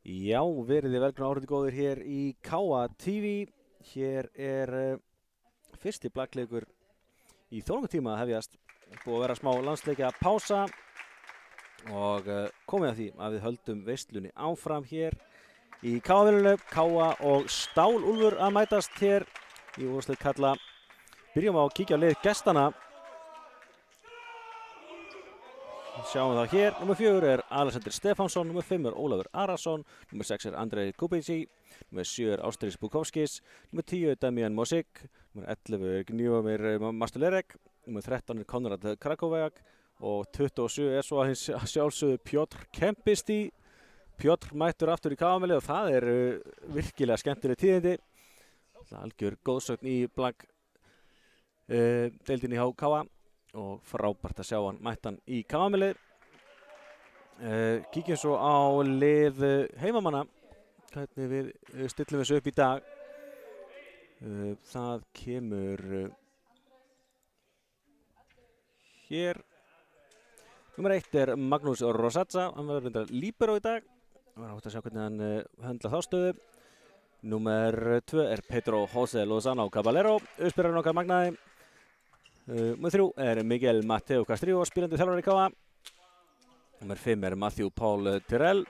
Já, verið þið velkomnir áhrifandi góðir hér í Káa TV. Hér fyrsti blackleikur í þónungatíma að hefjast. Búið að vera smá landsleikja pása og komið að því að við höldum veislunni áfram hér í Káa-velunum. Káa og Stálúlfur að mætast hér í úrvalsdeild karla. Byrjum á að kíkja á lið gestana. Sjáum þá hér, nummer 4 Alexander Stefánsson, nummer 5 Ólafur Arason, nummer 6 Andrei Kubici, nummer 7 Ástríðs Bukovskis, nummer 10 Damian Mosik, nummer 11 Gnjúamir Mastulerek, nummer 13 Konrad Krakowiak og 27 svo að hins sjálfsögðu Pjotr Kempisti. Pjotr mættur aftur í Káa-velið og það virkilega skemmtileg tíðindi. Algjör góðsögn í blank deildinni hjá Káa. Og frábært að sjá hann mættan í Káa-velið. Kíkjum svo á lið heimamanna, hvernig við stillum þessu upp í dag. Það kemur hér. Númer 1 Magnús Rosazza, hann verður reyndar líberó í dag. Það var átt að sjá hvernig hann höndla þá stöðu. Númer 2 Pedro José Lozano Caballero, uppspyrarinn okkar magnaði. Númer 3 Miguel Mateo Castrillo, spilandi þjálfari í Káa. Númer 5 Matthew Paul Tyrell,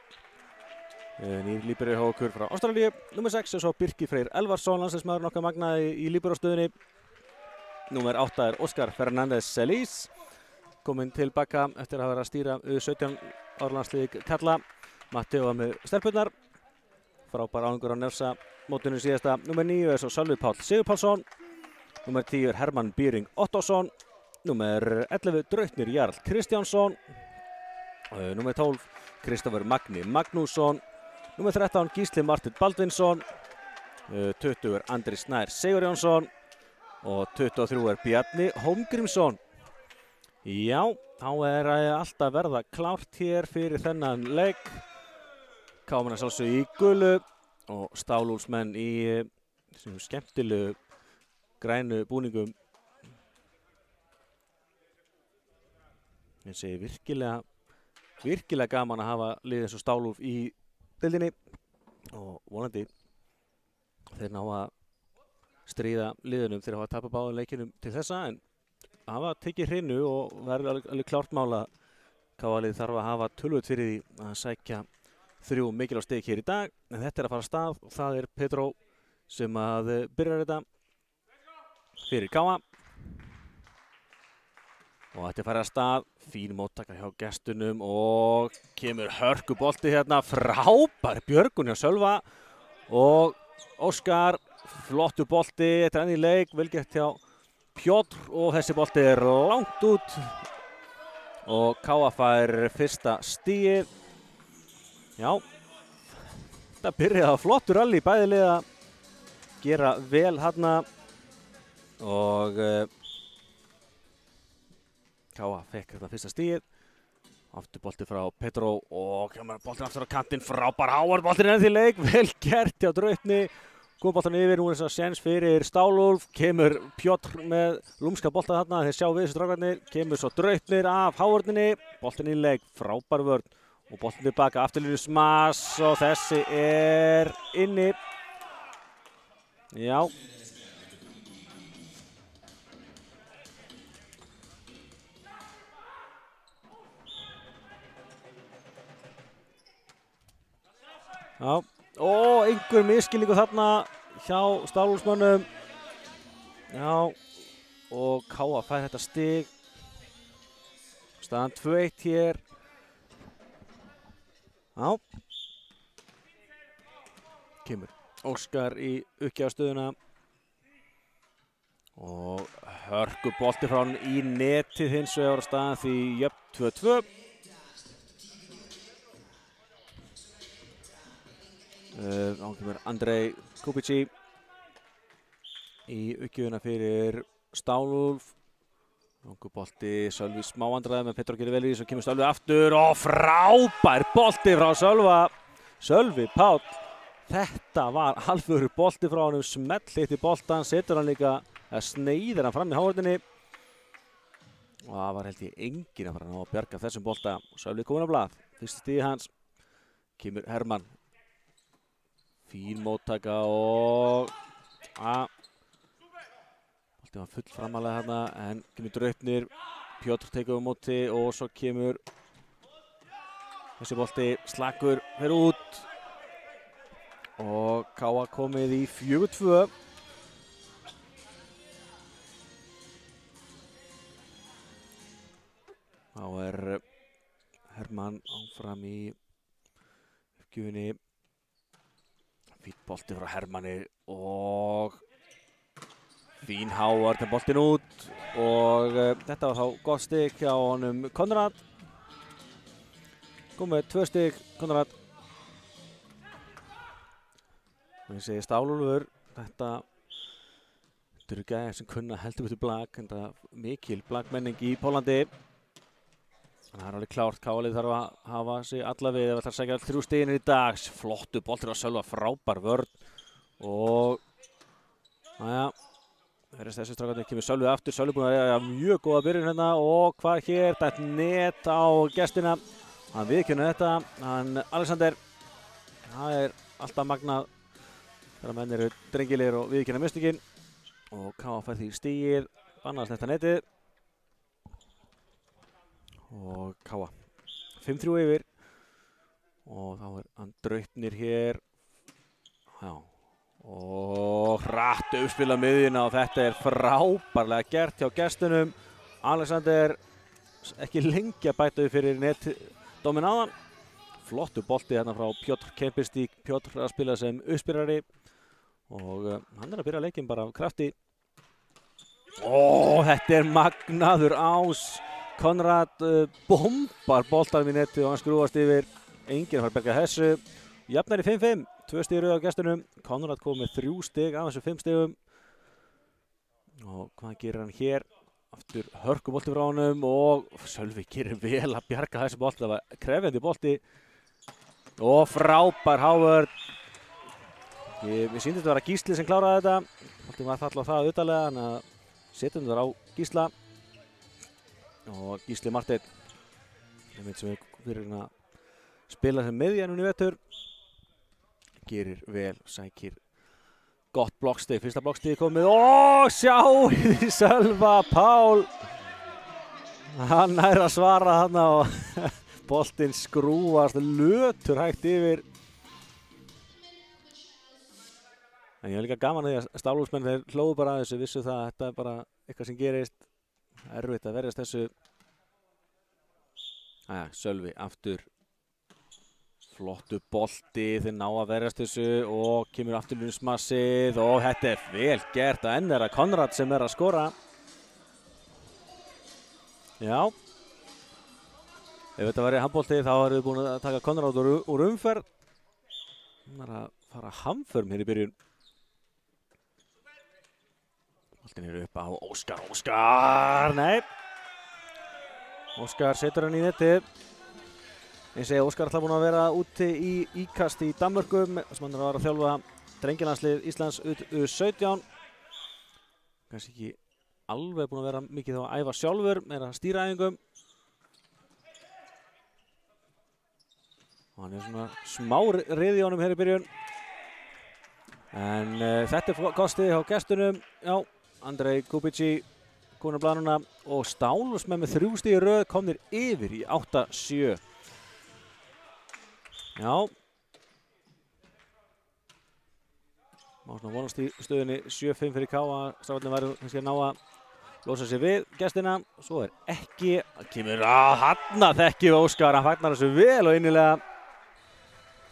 nýr líbero hjá okkur frá Ástralíu. Númer 6 svo Birkir Freyr Elvarsson, landsliðsmaðurinn okkar magnaði í líberostöðunni. Númer 8 Óskar Fernández Celis, kominn tilbaka eftir að hafa verið að stýra U17 árlandsliði karla. Mateo með stelpurnar, frábær árangur á Nefsa mótinu síðasta. Númer 9 svo Sölvi Páll Sigurpálsson. Númer 10 Hermann Býring Ottosson, númer 11 Draupnir Jarl Kristjánsson, númer 12 Kristoffer Magni Magnússon, númer 13 Gísli Martin Baldvinsson, 20 Andri Snær Sigurjónsson og 23 Bjarni Hólmgrímsson. Já, þá allt að verða klárt hér fyrir þennan leik. Káamenn sjálfsögðu í gulu og Stálúlfsmenn í skemmtilegu grænu búningum. Ég segi virkilega gaman að hafa lið eins og Stálúlf í deildinni og vonandi þeir ná að stríða liðunum þegar hafa tapað báðum leikinum til þessa, en hafa tekið hreinu og verður alveg klárt mála. Káa-lið þarf að hafa töluvert fyrir því að sækja 3 mikilvæg stig hér í dag, en þetta að fara af stað og það Pedro sem að byrjar þetta fyrir Káa. Og þetta farið af stað, fín móttaka hjá gestunum og kemur hörkubolti hérna, frábær björgun hjá Sölva og Óskar, flottu bolti, þetta enn í leik, vel gert hjá Pjotr og þessi bolti langt út og Káa fær fyrsta stigið. Já, þetta byrjaði á flottur rally, bæði lið að gera vel hérna. Og Káa fekk þetta fyrsta stigið. Aftur bolti frá Pedro og kemur boltin aftur á kantinn, frábær Hávar boltin enn því leik, vel gert hjá Draupni. Góð boltan yfir, nú þess að séns fyrir Stálúlf, kemur Pjotr með lúmska bolta þarna, þeir sjá við þessu strákarnir, kemur svo Draupnir af Hávarninni, boltin í leik, frábær vörn og boltin tilbaka, afturlínu smass og þessi inni. Já. Já, og einhver misskilningur þarna hjá Stálúlfsmönnum. Já, og Káa fær þetta stig. Staðan 2-1 hér. Já. Kemur Óskar í uppgjafstöðuna. Og hörkubolti frá hann í netið hins vegar á staðan því jöfn 2-2. Þá kemur Andrei Kubici í uppgjöfuna fyrir Stálúlf. Bolti, Sölvi smá vandræði með Pedro gerir vel í, svo kemur Sölvi aftur og frábær bolti frá Sölva. Sölvi Páll, þetta var alvöru bolti frá honum, smellhitti boltan, setur hann líka, sneiðir hann fram í Hávarninni. Og það var held ég enginn að fara að ná að bjarga þessum bolta. Sölvi komin á blað, fyrsta stigið hans. Kemur Hermann Fín móttaka og boltinn var full framalega þarna en kemur Draupnir, Pjótr tekur á móti og svo kemur þessi bolti slakur fer út og KA komið í 4-2. Þá Hermann áfram í uppgjöfinni. Fín bolti frá Hermanni og fín Hávard með boltinn út og þetta var þá gott stig hjá honum Konrad. Komið 2 stig Konrad. Og ég segi Stálúlfur, þetta eru gæjar sem kunna heldur betur blak, en það mikil blakmenning í Pólandi. Það er alveg klárt, KA-lið þarf að hafa sig alla við ef það ætlar að sækja 3 stigin í dag. Flottu boltir á Sölva, frábær vörn og verðist þessi strákarnir kemur Sölvi aftur. Sölvi búinn að eiga mjög góða byrjun hérna og hvað hér, þetta net á gestina. Hann viðurkennir þetta, hann Alexander, það er alltaf magnað þegar menn eru drengilegir og viðurkenna mistökin og KA fær því stigið, bannast þetta netið og KA 5-3 yfir og þá er hann Draupnir hér og hratt uppspila miðjuna og þetta er frábærlega gert hjá gestunum. Alexander ekki lengi að bæta upp fyrir netdómin áðan. Flottu bolti hérna frá Pjótr Kempistík. Pjótr að spila sem uppspilari og hann er að byrja leikinn bara af krafti. Þetta er magnaður ás. Konrad bombar boltanum í netið og hann skrúfast yfir. Enginn fær að berga þessu. Jafnari 5-5. 2 stig í röð á gestunum. Konrad kom með 3 stig af þessum 5 stigum. Og hvað gerir hann hér? Aftur hörkubolti frá honum og Sölvi gerir vel að bjarga þessu bolti. Það var krefjandi bolti. Og frábær Hávard. Við sýndum þetta að vera Gísli sem kláraði þetta. Boltinn var falla á það auðvitaðlega, þannig að setjum þetta á Gísla. Og Gísli Marteinn, sem er fyrir að spila sem miðja núna í vetur, gerir vel, sækir gott blokkstig, fyrsta blokkstig komið og sjáið Sölva Pál, hann er að svara þarna og boltinn skrúfast lötur hægt yfir. En ég er líka gaman að því að Stálúlfsmenn þeir hlóðu bara að þessu, vissu það að þetta er bara eitthvað sem gerist. Erfitt að verjast þessu. Sölvi aftur. Flottu bolti, þeir ná að verjast þessu og kemur aftur lunsmassið og þetta er vel gert að enn er að Konrad sem er að skora. Já. Ef þetta væri handbolti þá erum við búin að taka Konrad úr umferð. Hann er að fara hamförum hér í byrjun. Boltinn er upp á Óskar, nei. Óskar setur hann í netið. Ég segi Óskar ætla búinn að vera úti í íkast í Danmörku sem hann er að þjálfa drengjalandslið Íslands U17. Kannski ekki alveg búinn að vera mikið þá að æfa sjálfur, meira stýraæfingum. Og hann er svona smá riði í honum hér í byrjun. En þetta er gott stig hjá gestunum. Já. Andrei Kubici, konar blanuna og Stálúlfsmenn með 3 stig í röð komnir yfir í 8-7. Já. Má svona vonast í stöðunni 7-5 fyrir KA. Strákarnir væru kannski að ná að losa sig við gestina. Svo er ekki, kemur þarna þekkjum Óskar, hann fagnar þessu vel og innilega.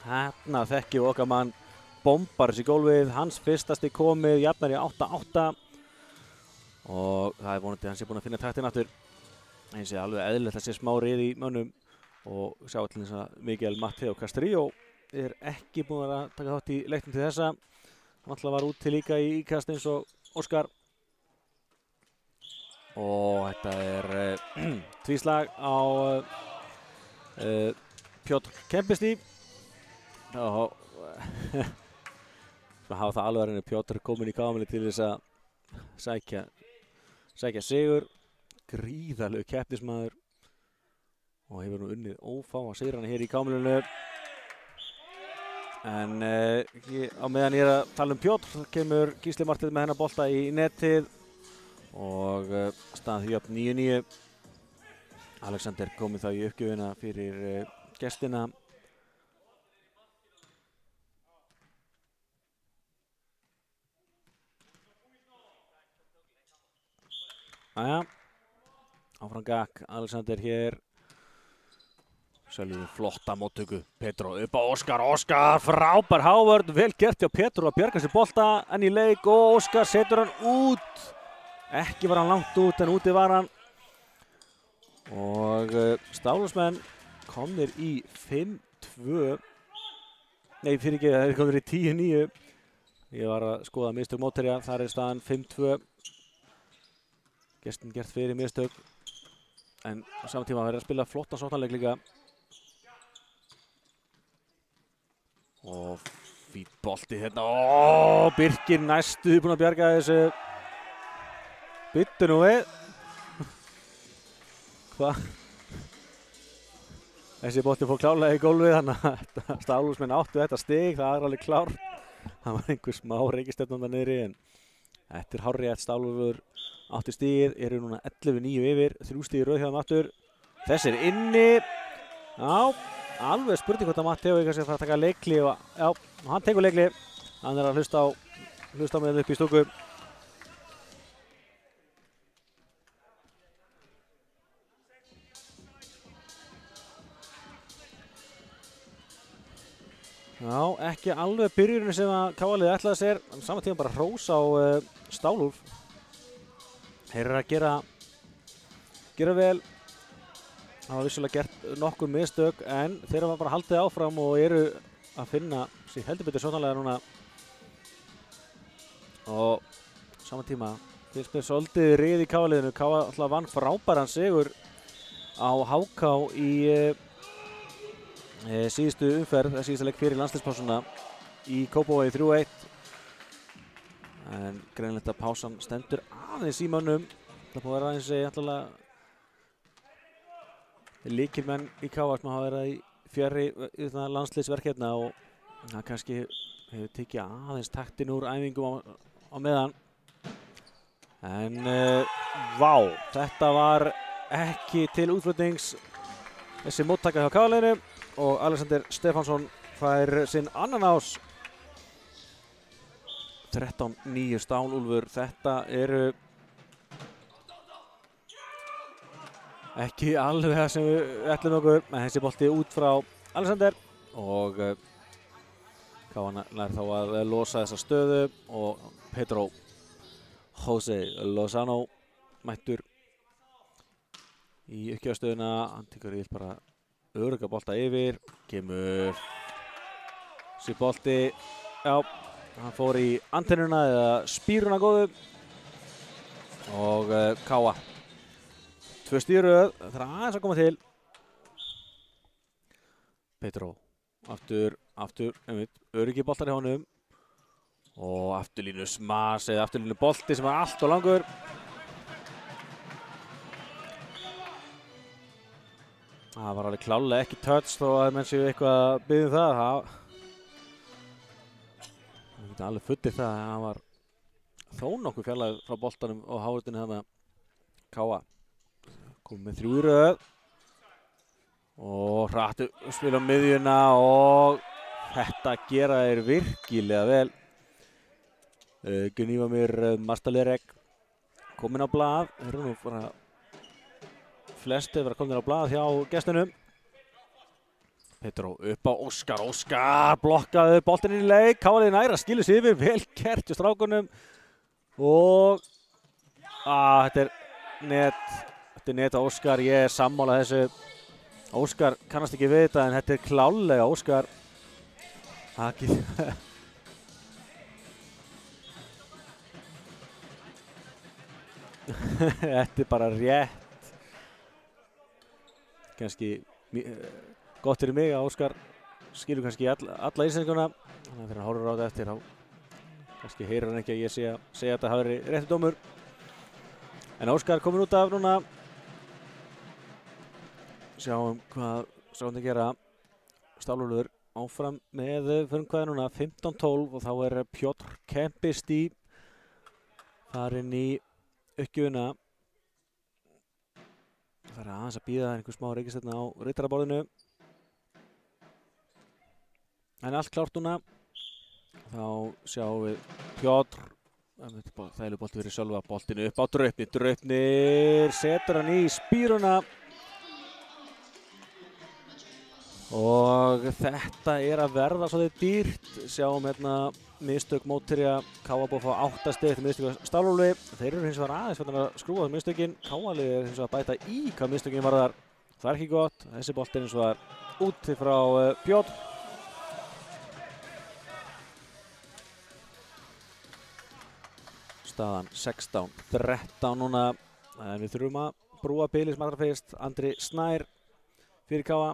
Þarna þekkjum okkar mann bombar þessi gólfið. Hans fyrsta stig komið, jafnar í 8-8. Og það er vonandi að hann sé búinn að finna taktinn aftur. Eins og alveg eðlilegt að sé smá rið í mönnum og sjá allir þess að Miguel Mateo Castrillo er ekki búinn að taka þátt í leiknum til þessa. Hann alltaf var úti líka í íkast eins og Óskar. Og þetta er tvíslag á Pjótr Kempistík. Og hafa það alveg henni Pjótr komin í KA til þess að sækja sigur, gríðarlegu keppnismaður og hefur nú unnið ófáa sigrana hér í KA. En á meðan ég að tala Pjótr kemur Gísli Marteinn með hennar bolta í netið og staðan því upp 9-9. Alexander komið þá í uppgjöfina fyrir gestina. Jæja, áfram gakk, Alexander hér. Sölvi flotta móttöku, Pedro upp á Óskar, Óskar frábær hávörð, vel gert hjá Pedro að bjarga sér bolta enn í leik og Óskar setur hann út. Ekki var hann langt út en úti var hann. Og Stálsmenn komnir í 5-2. Nei, fyrir ekki, það er komnir í 10-9. Ég var að skoða mistök mótherja, þar er staðan 5-2. Gestin gert fyrir mistök. En á saman tíma verður að spila flotta sóknarleik líka. Og fýtt bolti hérna. Birkir næstu búinn að bjarga þessu. Byttu nú við. Hvað? Þessi bolti fór klárlega í gólfið, þannig að Stálsmenn áttu þetta stig, það er alveg klárt. Það var einhver smá reikistefnan þar niðri, en þetta er hárrétt. Stálsmenn átti stigið, eru núna 11-9 yfir, 3 stig í röð hjá þeim aftur. Þessi er inni. Já, alveg spurning hvort að Matteo kannski fara að taka leikli og já, hann tekur leikli. Hann er að hlusta á með upp í stúku. Já, ekki alveg byrjunni sem að KA-liðið ætlaði sér, en saman tíma bara hrós á Stálúlf. Þeir eru að gera vel. Það var vissulega gert nokkur mistök, en þeir hafa bara haldið áfram og eru að finna sig heldur betur sóknarlega núna. Og saman tíma finnst mér svolítið rið í KA-liðinu. KA alltaf vann frábæran sigur á HK í síðustu umferð, síðustu leik fyrir landsliðspásuna í Kópavogi 3-1. En greinilegt að pásan stendur aðeins í mönnum. Það búið að vera aðeins alltaf lykilmenn í KA sem hafa verið í fjarri landsliðsverkefna og það kannski hefur tekið aðeins taktin úr æfingum á meðan. En vá, þetta var ekki til útflutnings þessi móttaka hjá KA-liðinu. Og Alexander Stefánsson fær sinn annan ás. 13-9 Stálúlfur. Þetta eru ekki alveg það sem við ætlum okkur. En þessi bolti út frá Alexander. Og KA nær þá að losa þessa stöðu. Og Pedro José Lozano mættur í uppgjörstöðuna. Hann tekur í bara örugga bolta yfir, kemur sér bolti, já, hann fór í antennuna eða spíruna góðu og KA 2 stig í röð, það er aðeins að koma til. Pedro, aftur, öruggi boltar í honum og afturlínu smas eða afturlínu bolti sem er allt og langur. Það var alveg klálega ekki touch þó að menn séu eitthvað að biðja um það. Það geta alveg fullið það að hann var þó nokkuð fjarlægð frá boltanum og hávörðinni þarna. KA komið með 3 í röð og hratt spila á miðjuna og þetta gera þeir virkilega vel. Gunívamir Mastalerek kominn á blað. Þeir eru nú bara flesti verða komin á blað hjá gestunum. Pedro upp á Óskar, Óskar blokkaði boltinn inn í leik. KA-liðið nær að skilja sig yfir, vel gert hjá strákunum. Og þetta er net á Óskar, ég er sammála þessu. Óskar kannast ekki við þetta en þetta er klálega Óskar. Þetta er bara rétt. Kannski gott fyrir mig að Óskar skilur kannski alla íslensinguna. Þannig að þegar hann horfir á þetta eftir þá kannski heyrir hann ekki að ég segja að þetta hafi verið réttur dómur. En Óskar kominn út af núna. Sjáum hvað strákandi gera. Stálúlfur áfram með frumkvæði núna 15-12 og þá Pjotr Kempistý farinn í uppgjöfuna. Það aðeins að bíða einhver smá reikistefna á rittaraborðinu. En allt klárt núna. Þá sjáum við Pjotr. Þægilegur bolti fyrir Sölva, boltinu upp á Draupni. Draupnir setur hann í spíruna. Og þetta að verða svolítið dýrt. Sjáum hérna mistök mótherja. K.A. búið að fá 8 stig eftir mistök á Stálhólfi. Þeir eru hins vegar aðeins fyrir að skrúfa mistökin. K.A. hins vegar að bæta í hvað mistökin varðar. Það ekki gott. Þessi bolti hins vegar úti frá Pjotr. Staðan 16-13 núna, en við þurfum að brúa bilið sem allra fyrst. Andri Snær fyrir K.A.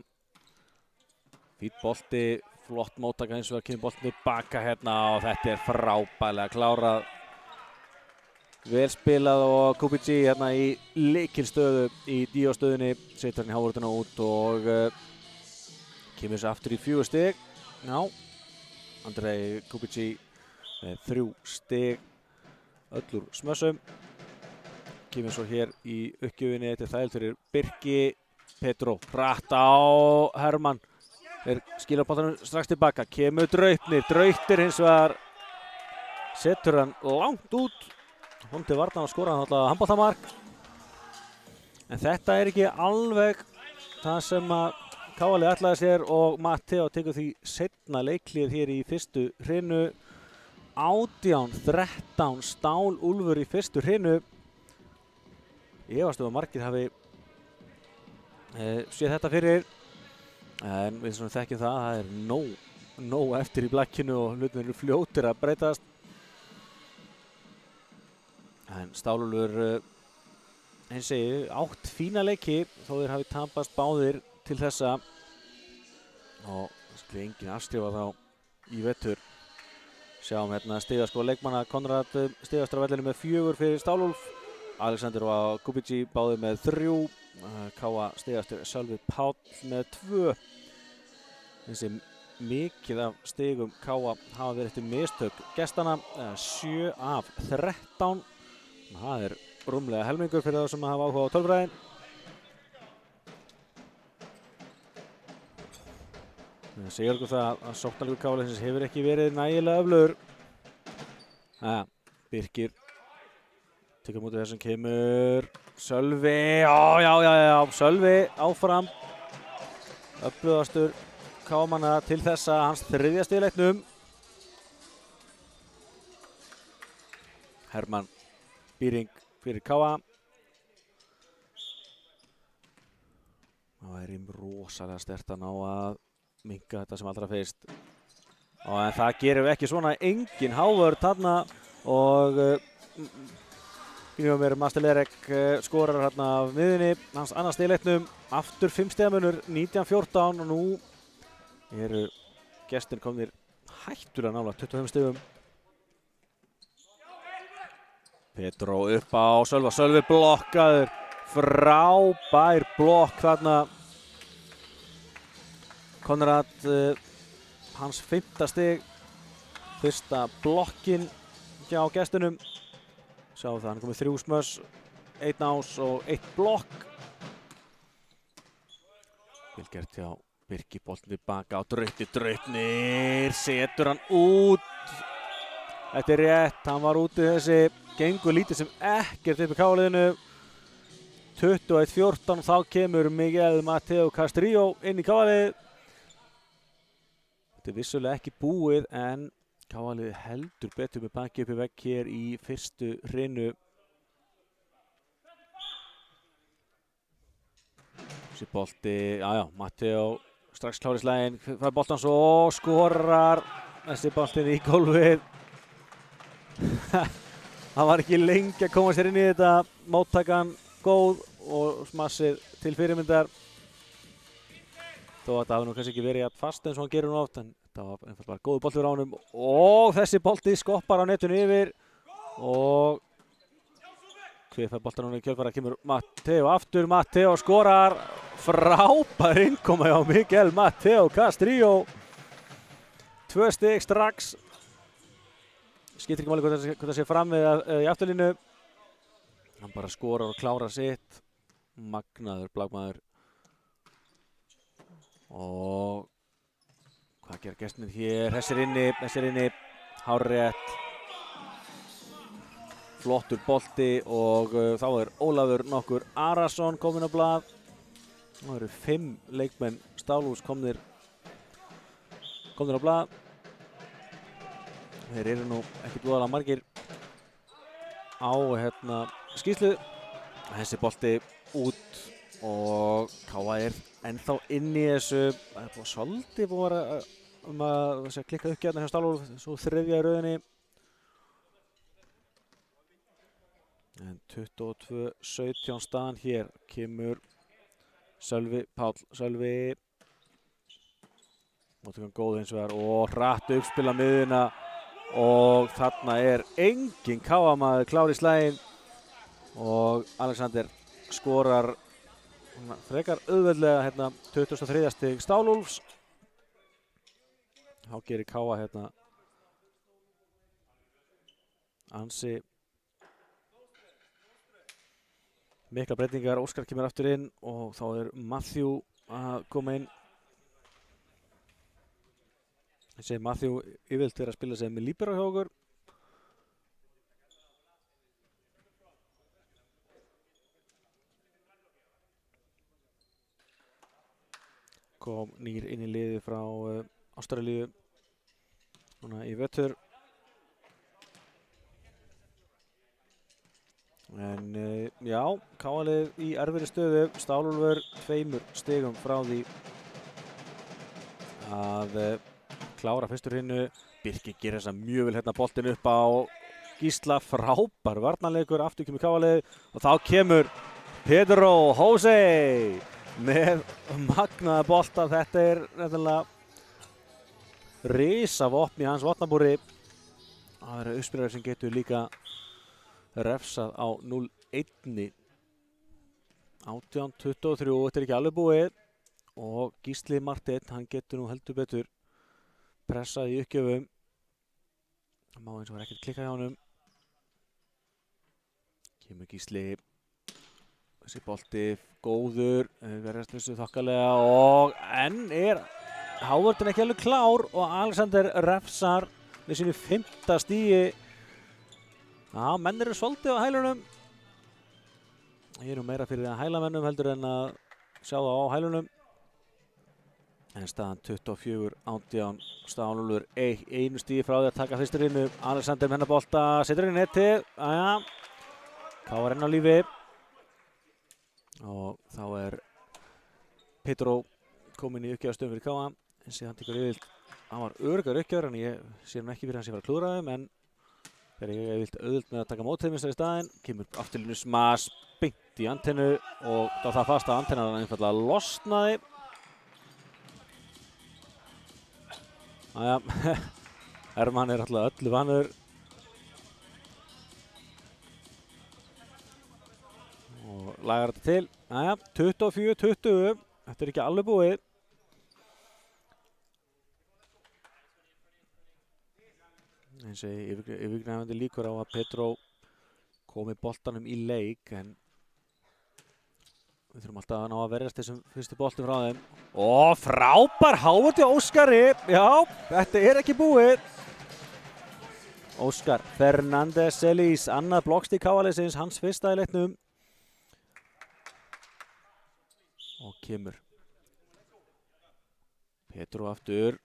Fínn bolti, flott móttaka eins og það kemur boltin tilbaka hérna og þetta frábærlega klárað. Vel spilað og Kupici hérna í lykilstöðu í díóstöðunni, setur hann í hávörðuna út og kemur þessu aftur í 4 stig. Já, Andrei Kupici með 3 stig. Öllur smössum. Kemur svo hér í uppgjöfinni. Þetta þægilt fyrir Birki. Pedro hratt á Hermann. Þeir skilja boltanum strax tilbaka. Kemur Draupnir. Draupnir hins vegar setur hann langt út. Hóndi varna og skora hann alltaf handboltamark. En þetta ekki alveg það sem að K.A. ætlaði sér og Matteo tekur því seinna leiklið hér í fyrstu hrinu. 18-13 Stál Úlfur í fyrstu hrinu. Ég efast að margir hafi séð þetta fyrir. En við þekkjum það nóg eftir í blakkinu og hlutin eru fljótir að breytast. En Stál Úlfur eins segi, 8 fína leiki þó þeir hafi tapast báðir til þessa. Og það skulle enginn afskrifa þá í vetur. Sjáum hérna stigaskóla leikmanna. Konrad stigastur á vellinu með 4 fyrir Stál Úlf. Alexander og Kupici báði með 3. K.A. stigastur Sölvi Páll með 2. Þessi mikið af stigum K.A. hafa verið eftir mistök gestana. 7 af 13. Það rúmlega helmingur fyrir þá sem hafa áhuga á tölfræði. Það segir okkur það að sóknarleikur K.A. hefur ekki verið nægilega öflugur. Birkir tekur mútið þessum kemur Sölvi. Já, Sölvi áfram. Öflugastur K.A. til þessa hans 3. stig í leiknum. Hermann Bíring fyrir K.A. Það væri rosalega sterkt að ná að minka þetta sem allra fyrst. En það gerum við ekki svona. Engin hávörð þarna og Mastelerek skorar hérna af miðinni. Hans annars stig í leiknum. Aftur 5 stigamunur, 19-14 og nú eru gestir komnir hættulega nálægt 25 stigum. Pedro upp á Sölva. Sölvi blokkaður. Frábær blokk þarna. Konrad, hans 5. stig, fyrsta blokkin hjá gestunum. Sjáum það, hann komið 3 smöss, 1 ás og 1 blokk. Vel gert hjá Birki, boltin tilbaka á Draupnir, setur hann út. Þetta rétt, hann var úti þessi, gengur lítið sem ekkert upp í K.A.-liðinu. 21-14, þá kemur Miguel Mateo Castrillo inn í K.A.-lið. Þetta vissulega ekki búið en K.A.-lið heldur betur með baki upp í vegg hér í fyrstu hrinu. Þessi bolti, Mateo strax klár í slaginn, fær boltan svo og skorar þessi boltin í gólfið. Það var ekki lengi að koma sér inn í þetta, móttakan góð og smassið til fyrirmyndar. Þó að það hafi nú kannski ekki verið jafn fast eins og hann gerir nú oft, en þetta var einfallega bara góður bolti fyrir ánum. Og þessi bolti skoppar á netinu yfir og hver fær boltan núna í kjölfara, kemur Mateo aftur, Mateo skorar. Frábær innkoma hjá Miguel Mateo Castrillo. 2 stig strax. Skiptir ekki máli hvort það sé fram eða í afturlínu. Hann bara skorar og klárar sitt. Magnaður Blakmaður. Og hvað gerir gestirnir hér? Þessir inni, hárrétt. Flottur bolti og þá Ólafur nokkur Arason kominn á blað. Það eru 5 leikmenn Stálhús komnir á blað. Þeir eru nú ekki voðalega margir á skýrslu. Þessi bolti út og Káa ennþá inn í þessu. Það búið svolítið búið að klikka upp hérna hjá Stálhús, svo þriðja í rauðinni. En 22-17 staðan hér kemur Sölvi Páll. Sölvi móttökan góð hins vegar og hratt uppspil á miðjuna og þarna engin Káa-maður klár í slaginn og Alexander skorar frekar auðveldlega 23. stig Stálhús. Þá gerir Káa ansi mikla breytingar. Óskar kemur aftur inn og þá Matthew að koma inn. Ég segi Matthew yfirleitt að spila sig með líbero hjá okkur. Kom nýr inn í liði frá Ástralíu núna í vetur. En já, Káa-lið í erfiðri stöðu. Stálúlfur 2 stigum frá því að klára fyrstu hrinnu. Birkir gerir þessa mjög vel boltinn upp á Gísla. Frábær varnarleikur, aftur kemur Káa-lið og þá kemur Pedro Jose með magnaða bolta. Þetta nefnilega risavopn í hans vopnabúri. Það uppspilar sem getur líka refsað á 0-1. 18-23, þetta ekki alveg búið og Gísli Marteinn, hann getur nú heldur betur pressað í uppgjöfum. Það má eins og ekkert klikka hjá honum. Kemur Gísli, þessi bolti góður, verðast þessu þokkalega og enn Hávörðin ekki alveg klár og Alexander refsar með sínu 5. stigi. Já, menn eru svolítið á hælunum. Ég nú meira fyrir að hæla mennum heldur en að sjá það á hælunum. En staðan 24-18, Stálúlfur 1 stigi frá því að taka fyrstu hrinnu. Alexander með hennar bolta, setur inn í netið. Káa enn á lífi. Og þá Pedro kominn í uppgjafastöðum fyrir Káa. En síðan tekur yfirleitt, hann var öruggar uppgjafur en ég sé hann ekki fyrir hans ég var að klúðra þeim. En þegar ég yfirleitt auðvelt með að taka mótþeimistar í staðinn, kemur afturlínu smas, beint í antennu og þá það fast að antennan einfallega losnaði. Hermann alltaf öllu vanur. Og lagar þetta til. 24-20, þetta ekki alveg búið. Eins og yfirgnæfandi líkur á að Pedro komi boltanum í leik en við þurfum alltaf að ná að verjast þessum fyrstu boltum frá þeim. Og frábær Hávörði Óskari. Já, þetta ekki búið. Óskar Fernández Elís, annað blokkstíg Káa-liðsins, hans fyrsta í leiknum. Og kemur Pedro aftur.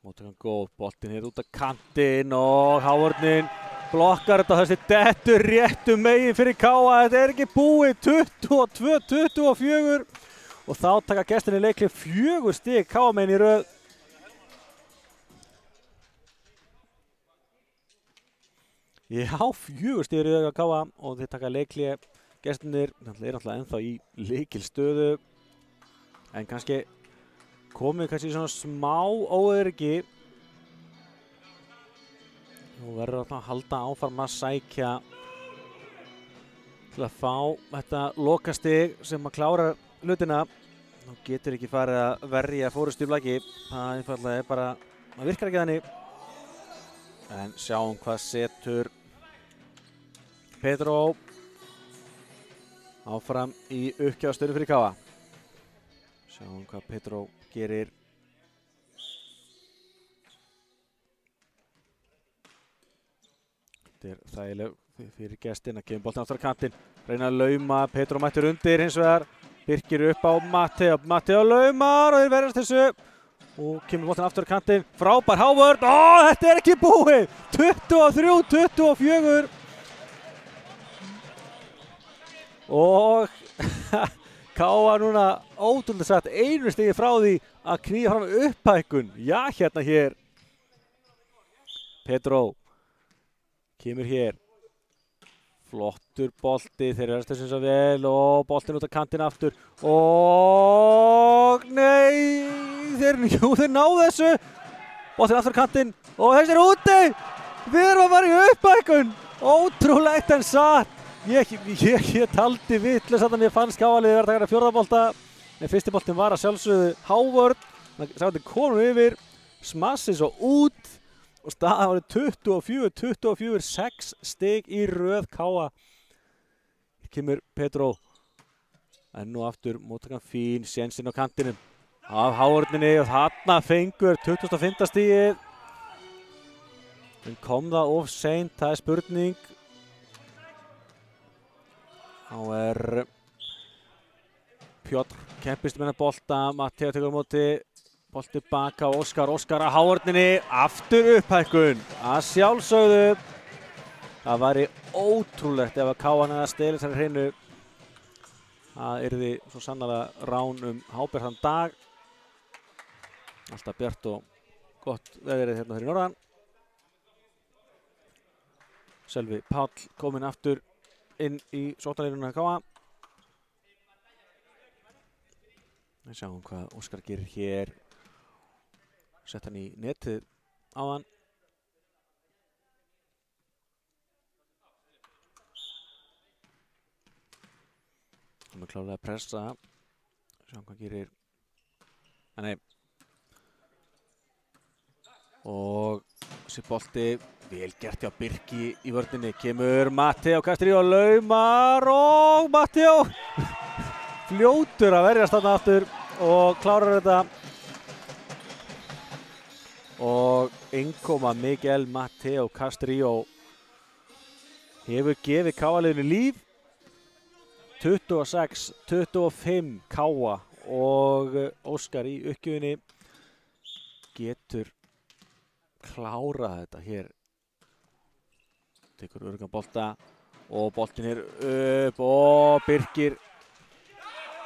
Móttökan góð, boltinn út af kantinn og Hávörðin blokkar þetta, þessi dettur réttu megin fyrir Káa. Þetta ekki búið, 22-24 og þá taka gestinni leikli 4 stig Káa megin í röð. Já, 4 stig í röð á Káa og þeir taka leikli. Gestinir náttúrulega ennþá í lykilstöðu en kannski komið svona smá óöryggi og verður að halda áfram að sækja til að fá þetta lokastig sem að klára hlutina. Nú getur ekki farið að verja fórustu í blaki. Það einfallega bara, það virkar ekki þannig. En sjáum hvað setur Pedro áfram í uppgjafstöru fyrir Káa. Sjáum hvað Pedro gerir. Þetta er þægileg fyrir gestin að gefa boltan aftur á kantinn. Reyna að lauma, Pedro mættur undir hins vegar. Birkir upp á Matteo. Matteo laumar og þeir verðast þessu. Og kemur boltan aftur á kantinn. Frábær Hávörð. Þetta er ekki búið. 23-24. Og Káa núna ótrúlega sagt einu stigi frá því að knýja fram upphækkun. Já, hérna hér. Pedro kemur hér. Flottur bolti, þeir eru þessu svo vel og boltin út á kantinn aftur. Og nei, þeir náðu þessu. Boltin aftur á kantinn og þessi er úti. Við erum að fara í upphækkun. Ótrúlegt en satt. Ég taldi vitlaust að mér fannst Káa-liðið verið að taka fjórða bolta. En fyrsti boltin var að sjálfsögðu Hávörð. Það sátti konum yfir, smassi svo út. Og staðan var 24, 6 stig í röð Káa. Hér kemur Pedro. Enn og aftur, móttakan fín, sénsinn á kantinum. Af Hávörðinni og þarna fengur 25. stigið. En kom það of seint, það er spurning. Þá er Pjótr kempist með bolta, Matteo tekur á móti. Bolti baka á Óskar að Hávörðinni, aftur upphækkun, að sjálfsögðu. Það væri ótrúlegt ef að Káa næði að stela þessari hreinu. Það yrði svo sannarlega rán hábjart þann dag. Alltaf bjart og gott veðrið hérna fyrir norðan. Sölvi Páll kominn aftur inn í sóknarlínuna hjá Káa. Við sjáum hvað Óskar gerir hér. Sett hann í netið á hann. Hann er klárlega að pressa. Sjáum hvað gerir. Nei. Og þessi bolti vel gert hjá Birki í vörninni. Kemur Matteo Castrillo og laumar og Matteo fljótur að verjast þarna aftur og klárar þetta. Og innkoma Miguel Matteo Castrillo hefur gefið Káa-liðinu líf. 26-25 Káa og Óskar í uppgjöfinni getur klárað þetta hér. Tekur öruggan bolta og boltin er upp og Birkir.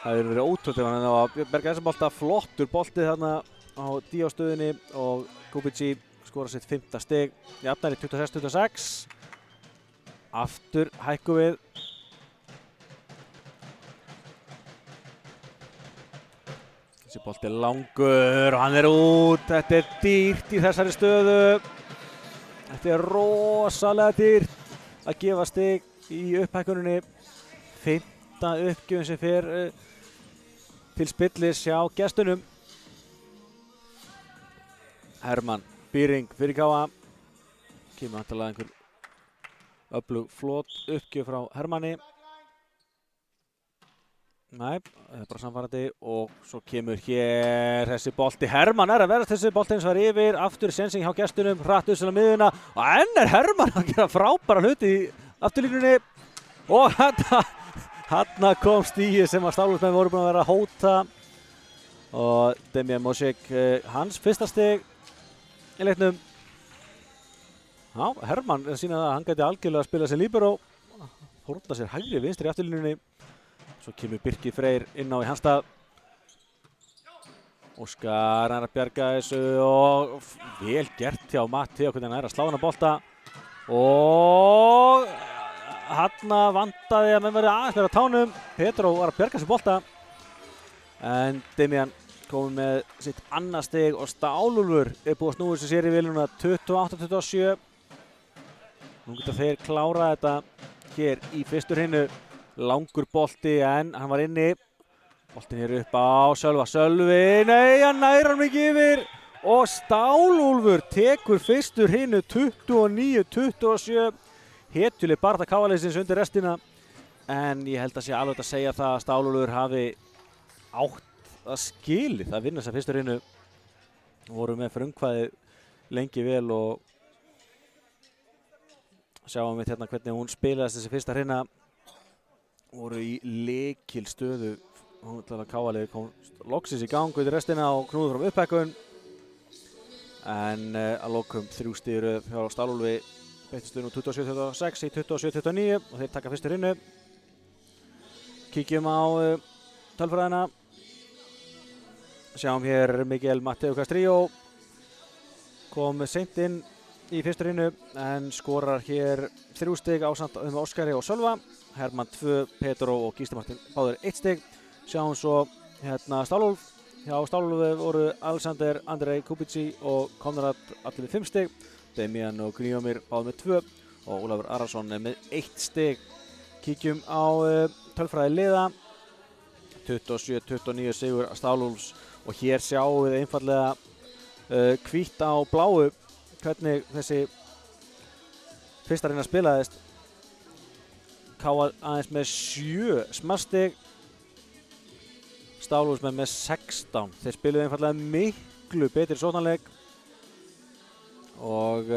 Það hefur verið ótrúlega ef hann að berga þessa bolta. Flottur bolti þarna á díástöðinni og Kubici skora sitt 5. stig. Jafnar í 26-26. Aftur hækkum við. Þessi bolti er langur og hann er út. Þetta er dýrt í þessari stöðu. Þetta er rosalega dýrt að gefa stig í upphækkuninni. 5. uppgjöfin sem fer til spillis hjá gestunum. Hermann Býring fyrir Káa. Kemur vantarlega einhver öflug flott uppgjöf frá Hermanni. Nei, það er bara samfærandi og svo kemur hér þessi bolti. Hermann er að verðast þessi bolti eins og er yfir. Aftur sensing hjá gestunum, hratt upp til að miðuna. Og enn er Hermann að gera frábæra hluti í afturlínunni. Og þarna kom stíið sem að Staflumenn voru búin að vera að hóta. Og Demian Mosek, hans fyrsta stig í leiknum. Já, Hermann sýna það að hann gæti algjörlega að spila sem líbero. Fórna sér hægri vinstri í afturlínunni. Svo kemur Birkir Freyr inn á í hans stað. Óskar er að bjarga þessu og vel gert hjá Matteo hvernig hann er að slá hann að bolta. Og þarna vantaði að menn verði aðeins meira á tánum. Pedro var að bjarga þessu bolta. En Demian komið með sitt annað stig og Stálúlfur er búið að snúa þessu sér í viluna 28-27. Nú geta þeir klárað þetta hér í fyrstu hreinu. Langur bolti en hann var inni. Boltinn hér upp á Sölva, Sölvi, nei, hann nærir hann ekki yfir og Stálúlfur tekur fyrstur hinu 29-27. Hetjuleg barða KA-liðsins undir restina, en ég held að sé alveg að segja það að Stálúlfur hafi átt að skilið að vinna þessa fyrstur hinu. Voru með frumkvæði lengi vel og sjáum við hérna hvernig hún spilaðist þessi fyrsta hrina. Voru í lykil stöðu. KA-liðið kom loksins í gang út í restina og knúður frá upphækkun. En að lokum 3 stig í röð hjá Stálúlfi. Breyttist nú 27-26 í 27-29 og þeir taka fyrstu hrinu. Kíkjum á tölfræðina. Sjáum hér Miguel Mateo Castrillo. Kom seint inn í fyrstu hrinu en skorar hér 3 stig ásamt Óskari og Sölva. Hermann 2, Pedro og Gísli Martin báðir 1 stig. Sjáum svo hérna Stálúlf. Hjá Stálúlfi voru Alexander Andrei Kubici og Konrad allir með 5 stig. Demian og Gríomir báðir með 2 og Ólafur Arason með 1 stig. Kíkjum á tölfræði liða. 27-29 sigur Stálúlfs og hér sjáum við einfallega hvítt á bláu hvernig þessi fyrsta hrina spilaðist. KA aðeins með 7 smarstig. Stálúlfs með 16. Þeir spiluðu einfallega miklu betri sóknarleik og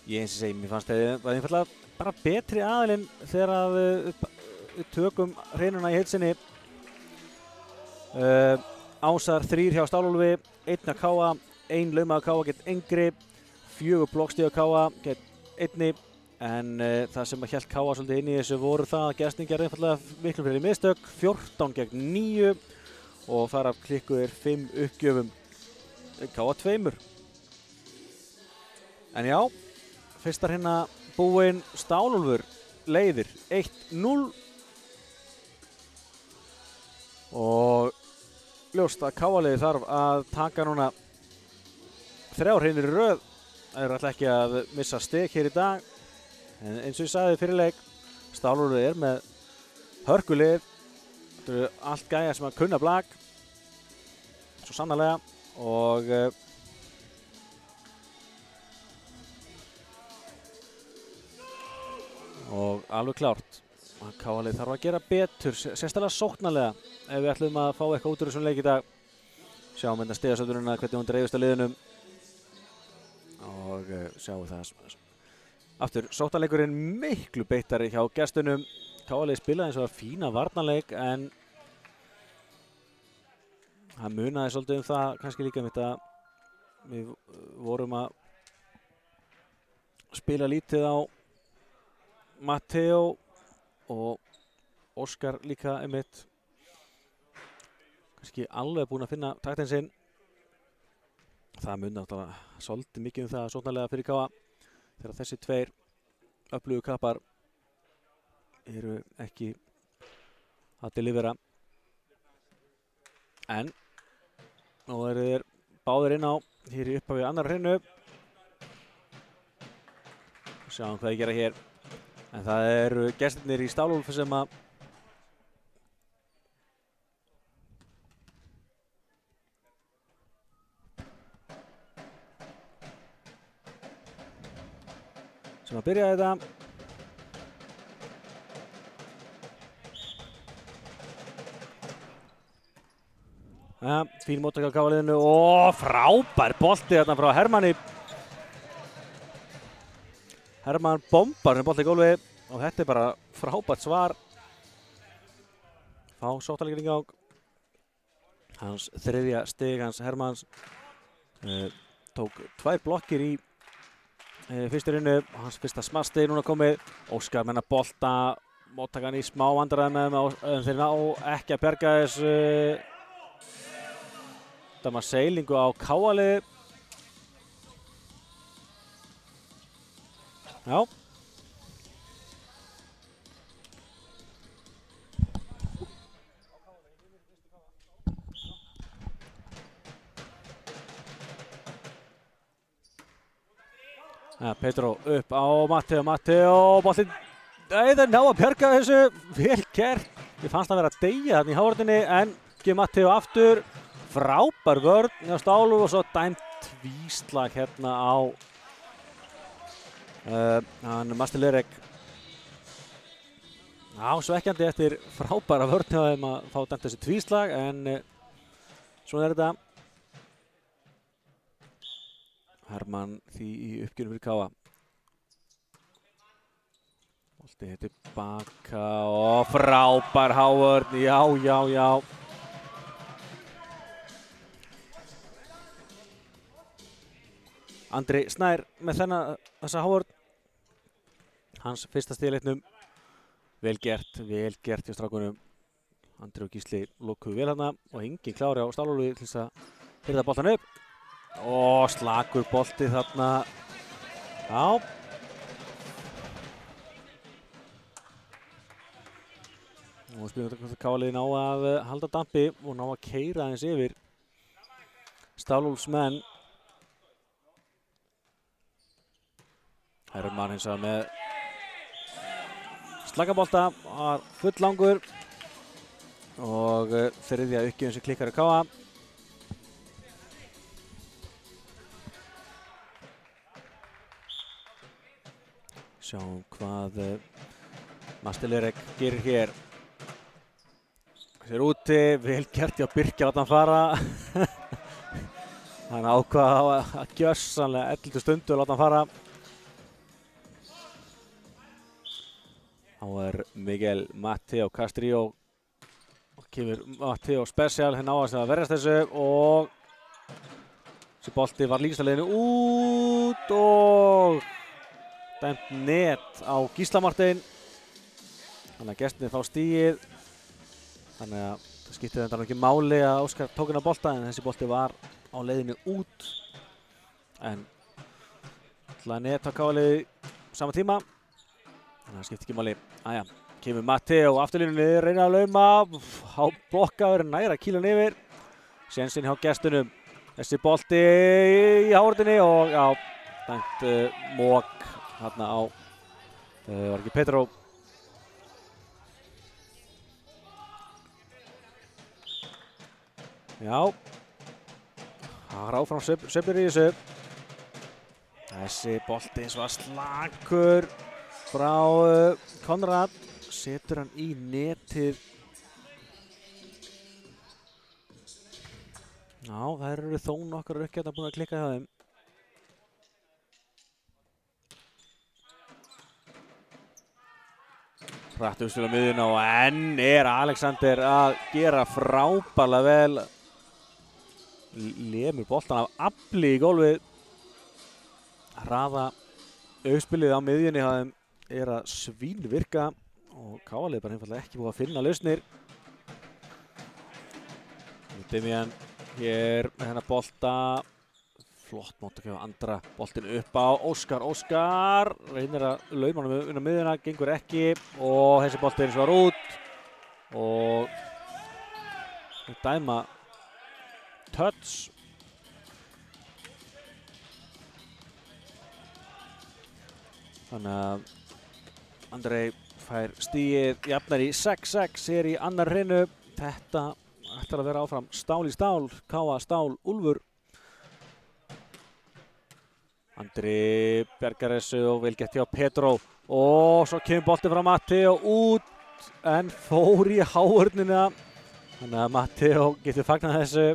ég eins og segi, mér fannst það einfallega bara betri aðilinn þegar við tökum hreinuna í heilsinni. Ásar 3 hjá Stálúlfi, 1 hjá KA, 1 laumaður KA gegn Engri, 4 blokkstig á KA gegn 1. En það sem hélt KA svolítið inn í þessu voru það að gestingar einfallega miklu fyrir mistök, 14 gegn 9 og þar af klikkuðir 5 uppgjöfum KA 2. En já, fyrsta hrina búinn. Stálúlfur leiðir 1-0 og ljóst að KA-liðið þarf að taka núna 3 hreinir í röð. Það er alltaf ekki að missa stig hér í dag. En eins og ég sagði fyrir leik, Stálúlfur með hörkulið. Þetta eru allt gæjar sem að kunna blag. Svo sannarlega. Og alveg klárt að KA-liðið þarf að gera betur, sérstaklega sóknarlega, ef við ætlum að fá eitthvað út úr þessum leik í dag. Sjáum hérna stigasöfnunina, hvernig hún dreifist á liðunum. Og sjáum það. Aftur, sóknarleikurinn miklu beittari hjá gestunum. KA-liðið spilaði eins og fína varnarleik, en það munaði svolítið það, kannski líka mitt að við vorum að spila lítið á Mateo og Óskar líka einmitt. Kannski alveg búinn að finna taktinn sinn. Það munaði náttúrulega svolítið mikið það sóknarlega fyrir KA. Þegar þessi 2 öflugu kappar eru ekki að delivera. En nú eru þeir báðir inn á hér í upphafi annar hrinu. Sjáum hvað þeir gera hér. En það eru gestirnir í Stálúlf sem að byrja þetta. Ja, fín móttaka á KA-liðinu og frábær bolti þarna frá Hermanni. Hermann bombar sem bolti í gólfi og þetta er bara frábært svar. Fá sóknarleikurinn í gang. Hans 3. stig hans Hermanns. Tók 2 blokkir í fyrstu hrinu, hans fyrsta smarstig núna komið. Óskar menna bolta, móttakan í smá vandræðum með þeir ná ekki að bjarga þessu. Þetta var seilingu á KA-liðið. Já. Pedro upp á Mateo, boltinn Það ná að bjarga þessu, vel gert. Ég fannst að vera að deyja þarna í hávörðinni en gefur Matteo aftur. Frábær vörn hjá Stálu og svo dæmt tvíslag hérna á hann Master Lerek. Já, svekkjandi eftir frábæra vörn hjá þeim að fá dæmt þessi tvíslag en svona þetta. Hermann því í uppgjörnum fyrir Káa. Bolti tilbaka og frábær hávörn, já. Andri Snær með þessa hávörn. Hans fyrsta stig í leiknum. Vel gert hjá strákunum. Andri og Gísli lokuðu vel hérna og engin klári á Stálólu til þess að hirða boltan upp. Og slakur bolti þarna. Já. Og spilum þetta hvort Káaliði ná að halda dampi og ná að keyra aðeins yfir Stálóls menn. Hermann hins vegar með slagabolta, var full langur og þriðja uppgjöfin sem klikkar á Káa. Sjáum hvað Master Lerek gerir hér. Sér úti, vel gert hjá Birkja að hann fara. Hann ákvað að gjörsamlega 11. stundu að láta hann fara. Þá Miguel Matteo Castrillo og kemur Matteo Special, henn áast að verjast þessu og þessi bolti var líkast að leiðinu út og dæmt net á Gísla Martein. Þannig að gestirnir fá stigið. Þannig að það skipti þetta ekki máli að Óskar tók hennar bolta en þessi bolti var á leiðinu út. En alltaf net á Káaliði sama tíma. Þannig að það skipti ekki máli. Æja, kemur Matteo afturlínunni, reynir að lauma, blokkaður, næra kílan yfir. Sénsinn hjá gestunum. Þessi bolti í hávörðinni og já, dæmt mók hérna á, var ekki Pedro. Já, það var áfram sveiflur í þessu. Þessi bolti eins og slakur frá Konrad, setur hann í netið. Já, það eru þó nokkrar uppgjarnar búin að klikka hjá þeim. Hratt uppspil á miðjuna og enn Alexander að gera frábærlega vel. Lemur boltan af afli í gólfið. Hraða uppspilið á miðjunni hjá þeim að svínvirka og Káaliði bara einfallega ekki búið að finna lausnir. Demian hér með hennar bolta. Flott móttökja á Andra. Boltinn upp á Óskar. Óskar reynir að lauma honum inn á miðjuna, gengur ekki og þessi bolti eins og var út og dæma touch. Þannig að Andrei fær stigið, jafnar í 6-6, í annar hreinu. Þetta ætlar að vera áfram stál í stál, Káa stál, Úlfur. Andri bjargar þessu og vel gett hjá Pedro. Og svo kemur bolti frá Matteo út en fór í hávörnina. Þannig að Matteo getur fagnað þessu.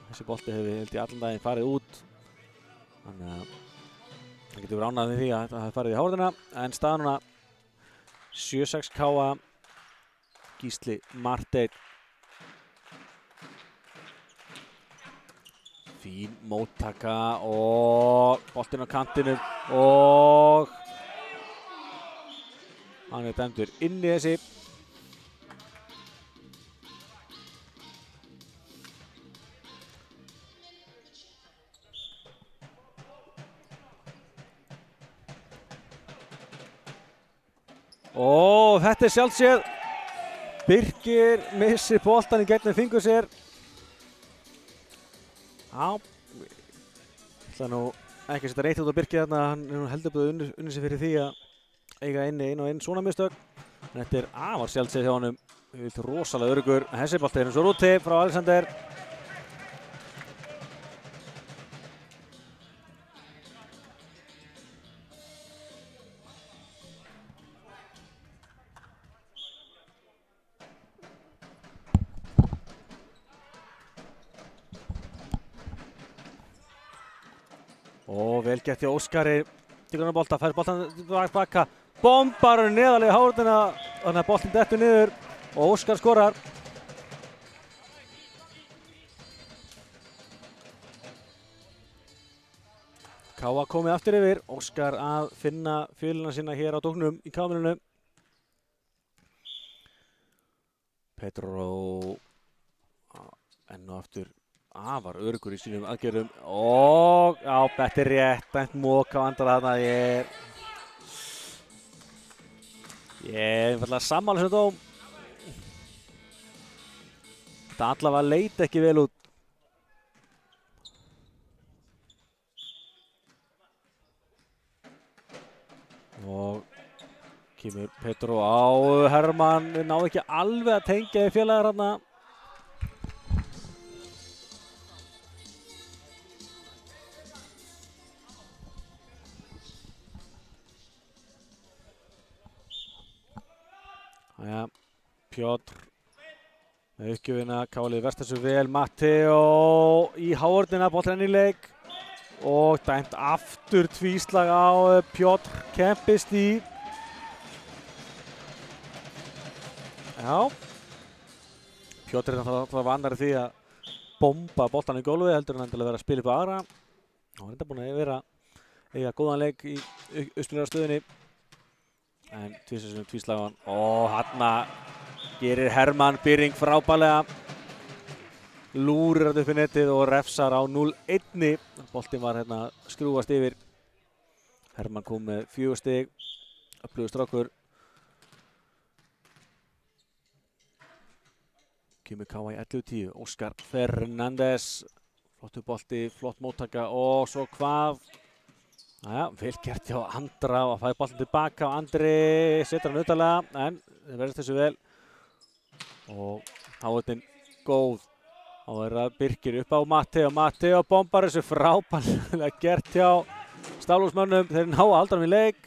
Þessi bolti hefur held í allan daginn farið út. Þannig að það getur verið ánægð við því að þetta hafi farið í hávörnina. En staðan núna 7-6 Káa, Gísli Marteinn. Fín móttaka og boltinn á kantinum og hann dæmdur inn í þessi. Og þetta sjálfséð. Birkir missir boltan í gegnum fingur sér. Já, ég ætla nú ekki að setja neitt út á Birkir þarna. Hann er nú heldur búið unnið sig fyrir því að eiga inni einn og einn svona mistök. En þetta afar sjaldséð hjá honum. Rosalega öruggur. Þessi bolti eins og úti frá Alexander. Og vel gert hjá Óskari. Tekur hann bolta, fær boltan baka. Bombar neðarlega í háruna. Þannig að boltin dettur niður. Og Óskar skorar. Káa komið aftur yfir. Óskar að finna fjölina sína hér á dóknum í kamerunum. Pedro enn og aftur afar öruggur í sínum aðgerðum og já, þetta er rétt, dæmt mók á andra þarna. Ég er einfaldlega sammála þessu dóm. Þetta allavega leit ekki vel út. Og kemur Pedro á Hermann, náði ekki alveg að tengja í félagar þarna. Jæja, Pjótr með uppgjöfina, Kálið verst þessu vel, Matteo í hárnina, boltinn í leik og dæmt aftur tvíslag á Pjótr Kempist í. Já, Pjótr er náttúrulega vanari því að bomba boltan í gólfið heldur en endilega vera að spila upp á aðra. Hann er enda búinn að eiga góðan leik í uppspilararstöðunni. En tvíslagan og þarna gerir Hermann Byring frábærlega. Lúrir þetta upp í netið og refsar á 0-1. Boltinn var hérna skrúfast yfir. Hermann kom með 4 stig. Öflugur strákur. Kemur Káa í 11-10. Óskar Fernández. Flottur bolti, flott móttaka og svo hvað? Jæja, vel gert hjá Andra og fæði boltin tilbaka og Andri setur hann utarlega en það verðist þessu vel og áhaldin góð. Þá er það Birkir upp á Matteo bombar þessu frábærlega gert hjá Stálhúsmönnum. Þeir ná aldrei í leik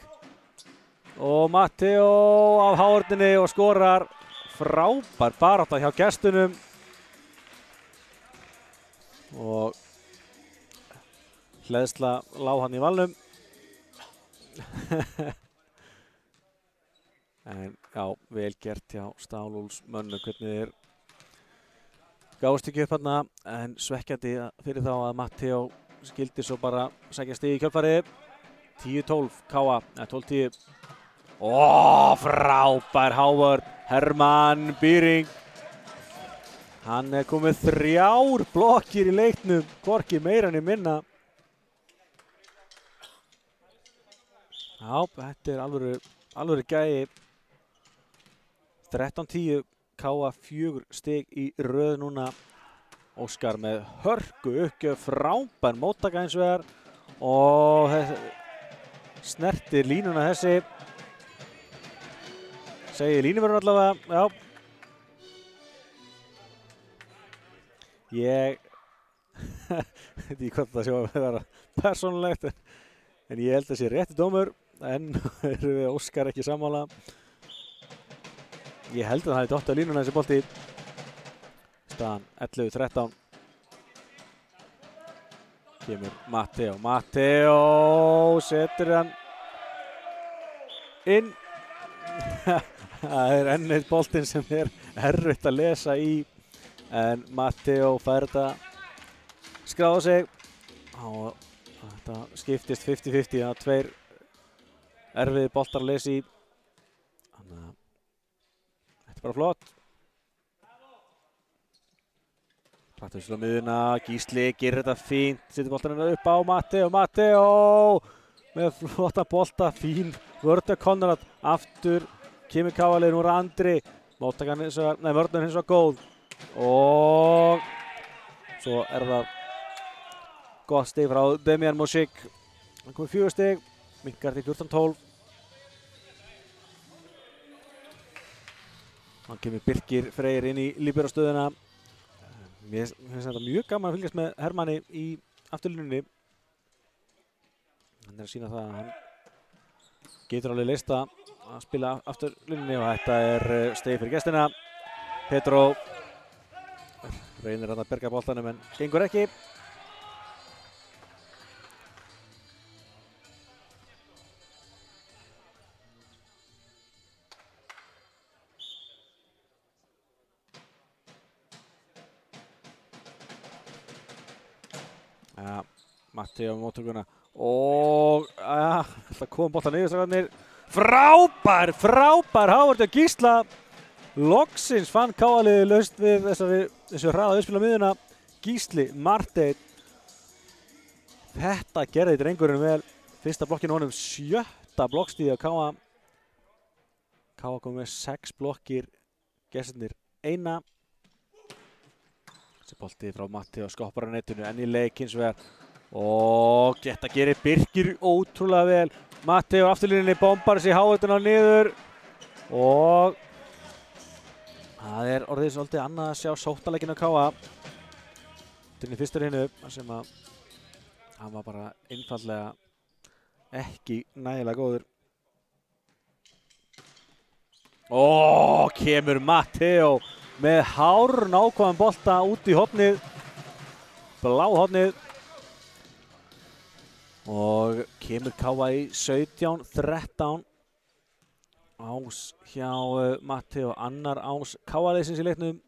og Matteo af hárninni og skorar. Frábær barátta hjá gestunum og hleðsla lá hann í valnum. En já, vel gert hjá Stálhúsmönnum hvernig þeir gáðust ekki upp þarna en svekkjandi fyrir þá að Matteo skildi svo bara sækja stig í kjölfarið. 10-12 Káa, 12-10. Frábær hávörn Hermann Byring. Hann er komið 3 blokkir í leiknum, hvorki meira niður minna. Já, þetta er alvöru gæi. 13-10, Káa 4 stig í röð núna. Óskar með hörku uppgjöf, frábær móttaka hins vegar og snertir línuna þessi. Segir línuvörður allavega, já. Ég veit ekki hvað það sjá að vera persónulegt en ég held að það sé rétti dómur en erum við Óskar ekki sammála. Ég held að það hefði dottið á línuna þessi bolti. Staðan 11-13. Kemur Matteo setur hann inn. Það er enn eitt boltinn sem er erfitt að lesa í en Matteo fær þetta skráða sig og þetta skiptist 50-50, það er 2 erfiðir boltar að lesa í. Þannig að þetta er bara flott. Praktislega miðuna, Gísli gerir þetta fínt, setur boltarinn upp á Matteo með flotta bolta, fín vörn Konrad, aftur kemur Káa-liðið, nú er Andri, móttakan hins vegar, nei vörnin hins vegar góð og svo er það gott stig frá Demian Mosik. Hann komið 4 stig, minkar til 14-12. Hann kemur Birkir Freyr inn í líberostöðuna. Mér finnst þetta mjög gaman að fylgjast með Hermanni í afturlínunni. Hann að sýna það að hann getur alveg leyst að spila afturlínunni og þetta stegi fyrir gestina. Pedro reynir hann að berga boltanum en gengur ekki. Matti á móttökuna og það kom boltan yfir strákarnir. Frábær Hávardur Gísla. Loksins fann KA-liðið laust við þessu hraða uppspil á miðjuna. Gísli Marteinn. Þetta gerði drengurinn vel. Fyrsta blokkinu honum 7. blokkstíði á KA. KA kom með 6 blokkir. Gestirnir 1. Þessi bolti frá Matti og skoppar á netinu en í leik hins vegar. Og þetta gerir Birkir ótrúlega vel. Matti á afturlínunni bombar þessi Hávardur niður. Og það orðið svolítið annað að sjá sóknarleikinn á KA. Þetta í fyrstur hinu sem að hann var bara einfaldlega ekki nægilega góður. Og kemur Matteo með hárnákvæman bolta út í hornið. Blá hornið. Og kemur KA í 17-13. Ás hjá Matteo, annar ás KA-liðsins í leiknum.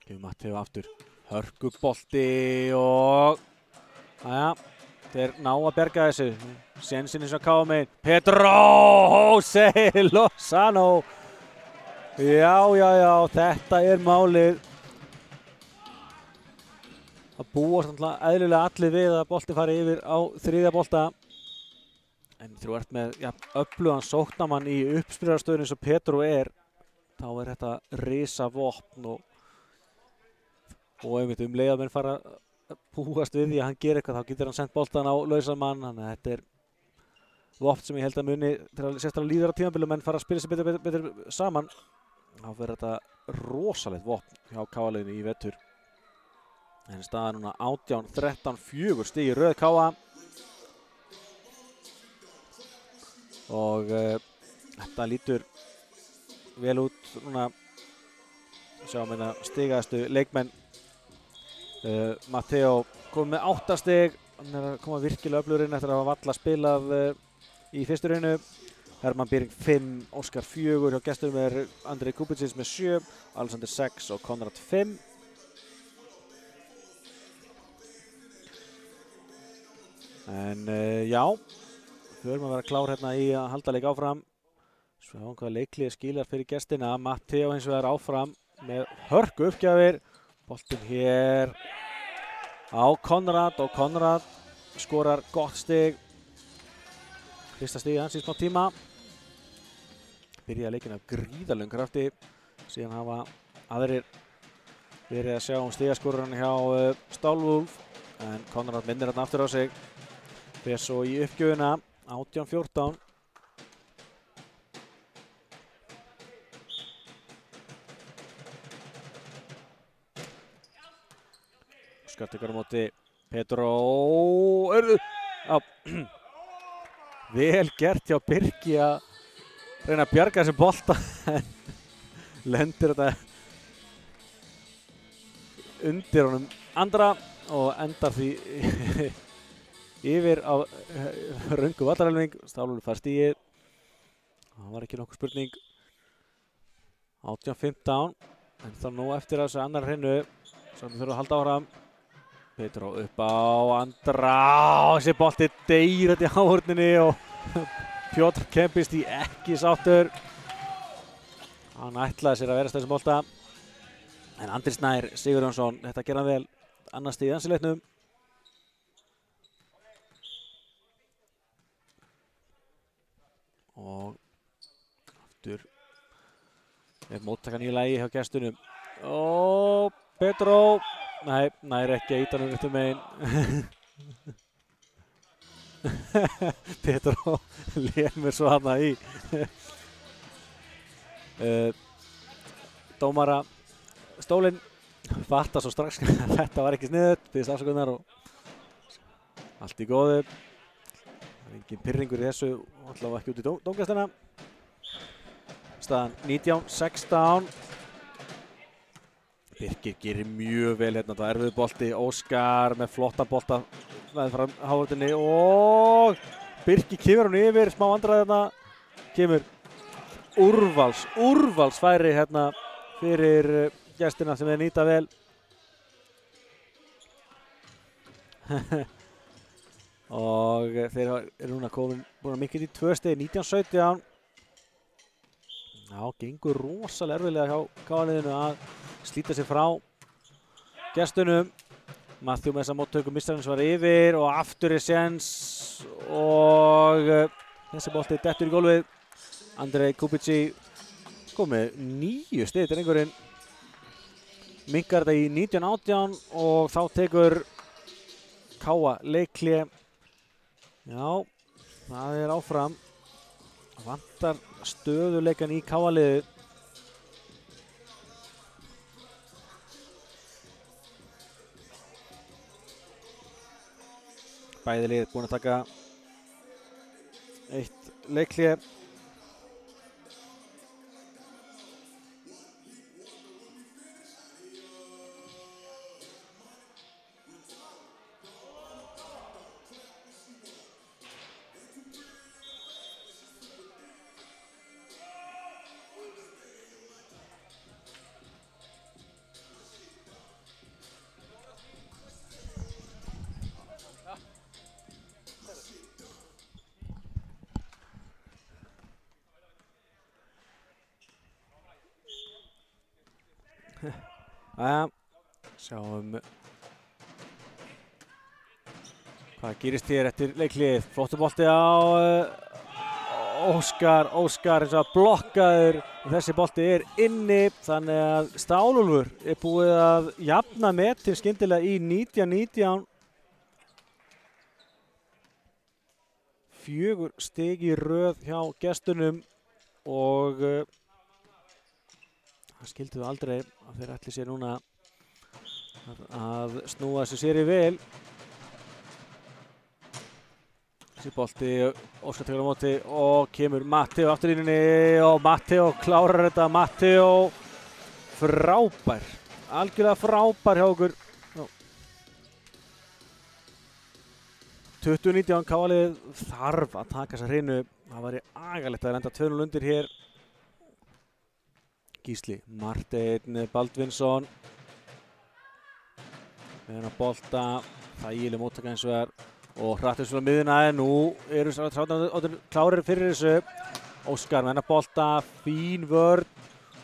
Kemur Matteo aftur. Hörkubolti og þeir ná að berga þessu. Sénsinn eins og KA megin. Pedro Jose Lozano. Já, þetta málið. Það búast eðlilega allir við að bolti fari yfir á 3. bolta. En þú ert með öflugan sóknarmann í uppspyrjararstöðunni eins og Pedro þá þetta risavopn og einmitt leið að menn fara að búast við því að hann gerir eitthvað, þá getur hann sendt boltan á lausan mann. Þannig að þetta vopn sem ég held að muni sérstaklega líður á tímabilið, menn fara að spila sig betur saman. Þá verður þetta rosalegt vopn hjá KA-liðinu í vetur. En staða núna 18-13, 4 stig í röð KA. Og þetta lítur vel út núna. Sjáum hérna stigaðastu leikmenn. Matteo kom með 8 stig. Hann að koma virkilega öflugur inn eftir að hafa varla spilað í fyrstu raunu. Hermann Bering 5, Óskar 4, hjá gestum Andrei Kubicins með 7, Alexander 6 og Konrad 5. En förum að vera klár hérna í að halda leik áfram. Svo hvaða leiklið skilar fyrir gestina. Matteo hins vegar áfram með hörku uppgjafir. Boltinn hér á Konrad og Konrad skorar gott stig. Fyrsta stigið hans í smá tíma. Byrjaði leikinn af gríðarlegum krafti. Síðan hafa aðrir verið að sjá stigaskorun hjá Stálwulf. En Konrad minnir hérna aftur á sig. Fer svo í uppgjöfuna 18-14. Skartikar á móti Pedro. Vel gert hjá Birki að reyna að bjarga þessum bolta en lendir þetta undir honum andra og endar því yfir á röngu vallarhelming. Stálwulf fær stigið. Það var ekki nokkuð spurning. 18-15. En þá nú eftir þessu annar hreinu sem við þurfum að halda áfram. Pedro upp á andra. Þessi bolti deyr þetta í háhorninni og Pjótr Kempisti ekki sáttur. Hann ætlaði sér að vera þessum bolta. En Andri Snær Sigurjónsson, þetta gerði hann vel. Annars stigið hans í leiknum. Og aftur móttakan í lagi hjá gestunum. Og Pedro, nei, nær ekki að ýta hann eftir megin. Pedro lemur svo hana í. Dómara stólinn, fatta svo strax að þetta var ekki sniðugt, biðst afsökunar og allt í góðu. Það er engin pirringur í þessu, allavega ekki út í dómgæsluna. Staðan 19-16. Birkir gerir mjög vel hérna, það er erfiður bolti, Óskar með flotta bolta með fram Hávardinni og Birkir kemur hann yfir, smá vandræði hérna, kemur úrvalsfæri hérna fyrir gestina sem þeir nýta vel. Og þeir eru núna búin að mikið í 2 stig, 19-17. Já, gengur rosalega erfiðlega hjá KA-liðinu að slíta sig frá gestunum. Matthew með þessa móttöku mistarins var yfir og aftur er séns og þessi bolti dettur í gólfið. Andrej Kubici kom með 9 stig, drengurinn. Minkar þetta í 19-18 og þá tekur KA leikhlé. Já, það er áfram. Vantar stöðuleikan í KA-liðið. Bæði lið búin að taka 1 leikhlé. Sjáum hvað gerist hér eftir leiklið. Flottu bolti á Óskar eins og blokkaður. Þessi bolti er inni, þannig að Stálúlfur er búið að jafna metin skyndilega í 19-19. 4 stig í röð hjá gestunum og það skildu aldrei að þeir ætli sér núna að snúa þessu séri vel. Þessi bolti, Óskar tekur á móti og kemur Matteo aftur línunni og Matteo klárar þetta. Matteo frábær, algjörlega frábær hjá okkur. 20-19 KA-liðið þarf að taka þessa hreinu. Það væri agalegt að lenda 2-0 undir hér. Gísli Marteinn Baldvinsson með hennar bolta, þægileg móttaka eins og er og hrattur svona miðuna en nú eru Sráðarnir klárir fyrir þessu. Óskar með hennar bolta, fín vörn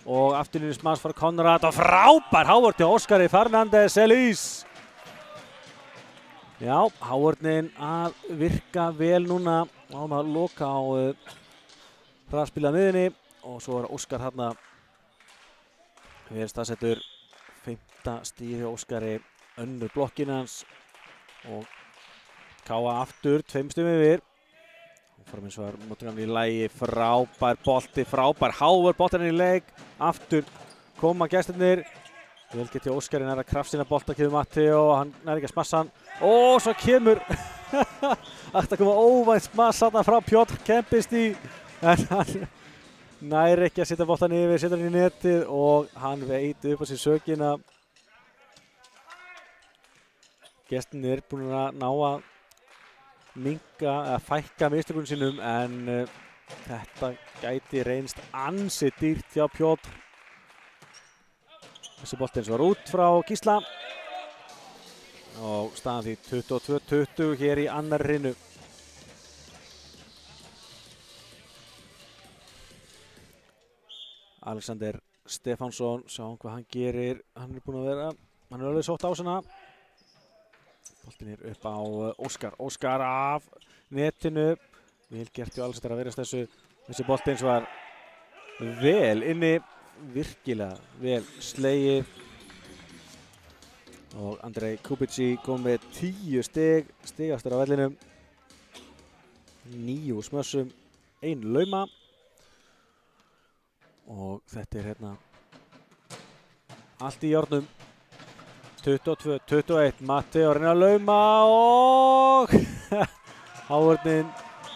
og afturlínu smags fyrir Konrad og frábær hávörn til Óskari Fernandes Elís. Já, hávörnin að virka vel núna og hann að loka á hraðspila miðunni og svo er Óskar hérna við staðsettur 5. stig hjá Óskari, önnur blokkin hans og KA aftur 2 stigum yfir. Hún fór eins og var móttökan í lagi, frábær bolti, frábær hávörn boltinn í leik, aftur koma gestirnir. Vel geti Óskari næra krafsina bolta, kemur Matteo og hann næri ekki að smassa hann og svo kemur ætti að koma óvænt smass þarna frá Pjotr Kempisti en hann næri ekki að setja boltan yfir, setja hann í netið og hann veit upp á sér sökina. Gestirnir er búin að ná að minnka eða fækka mistökunum sínum en þetta gæti reynst ansi dýrt hjá Pjotr. Þessi bolti eins og var út frá Gísla og staðan því 22-20 hér í annar hreinu. Alexander Stefánsson, sjáum hvað hann gerir, hann er búinn að vera, hann er alveg sótt á svona. Boltin er upp á Óskar af netinu, vel gert hjá Alexander að verðast þessi bolti eins og var vel inni, virkilega vel slegið. Og Andrej Kubici kom með 10 stigastur á vellinum, 9 smössum, 1 lauma. og þetta hérna allt í járnum. 22-21, Matteo reyna að lauma og Hávörnin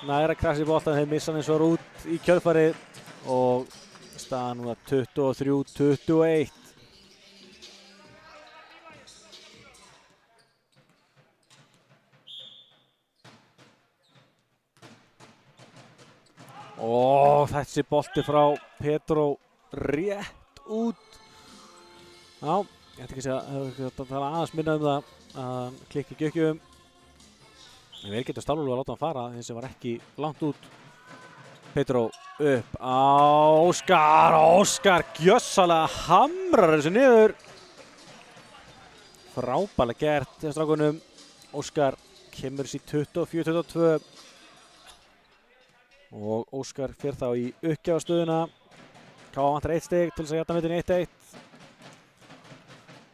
næra krassi boltan, þeir missa hann eins og út í kjölfarið og staðan núna 23-21. Og þessi bolti frá Pedro rétt út. Já, ég ætti ekki að tala aðeins minna það að hann klikki ekki en við getum Stálúlu að láta hann fara, þessi var ekki langt út. Pedro upp á Óskar gjössalega hamrar þessu niður. Frábærlega gert hjá strákunum. Óskar kemur sér 24-22 og Óskar fer þá í uppgjafastöðuna. Káa vantar 1 stig til þess að jafna metin 1-1.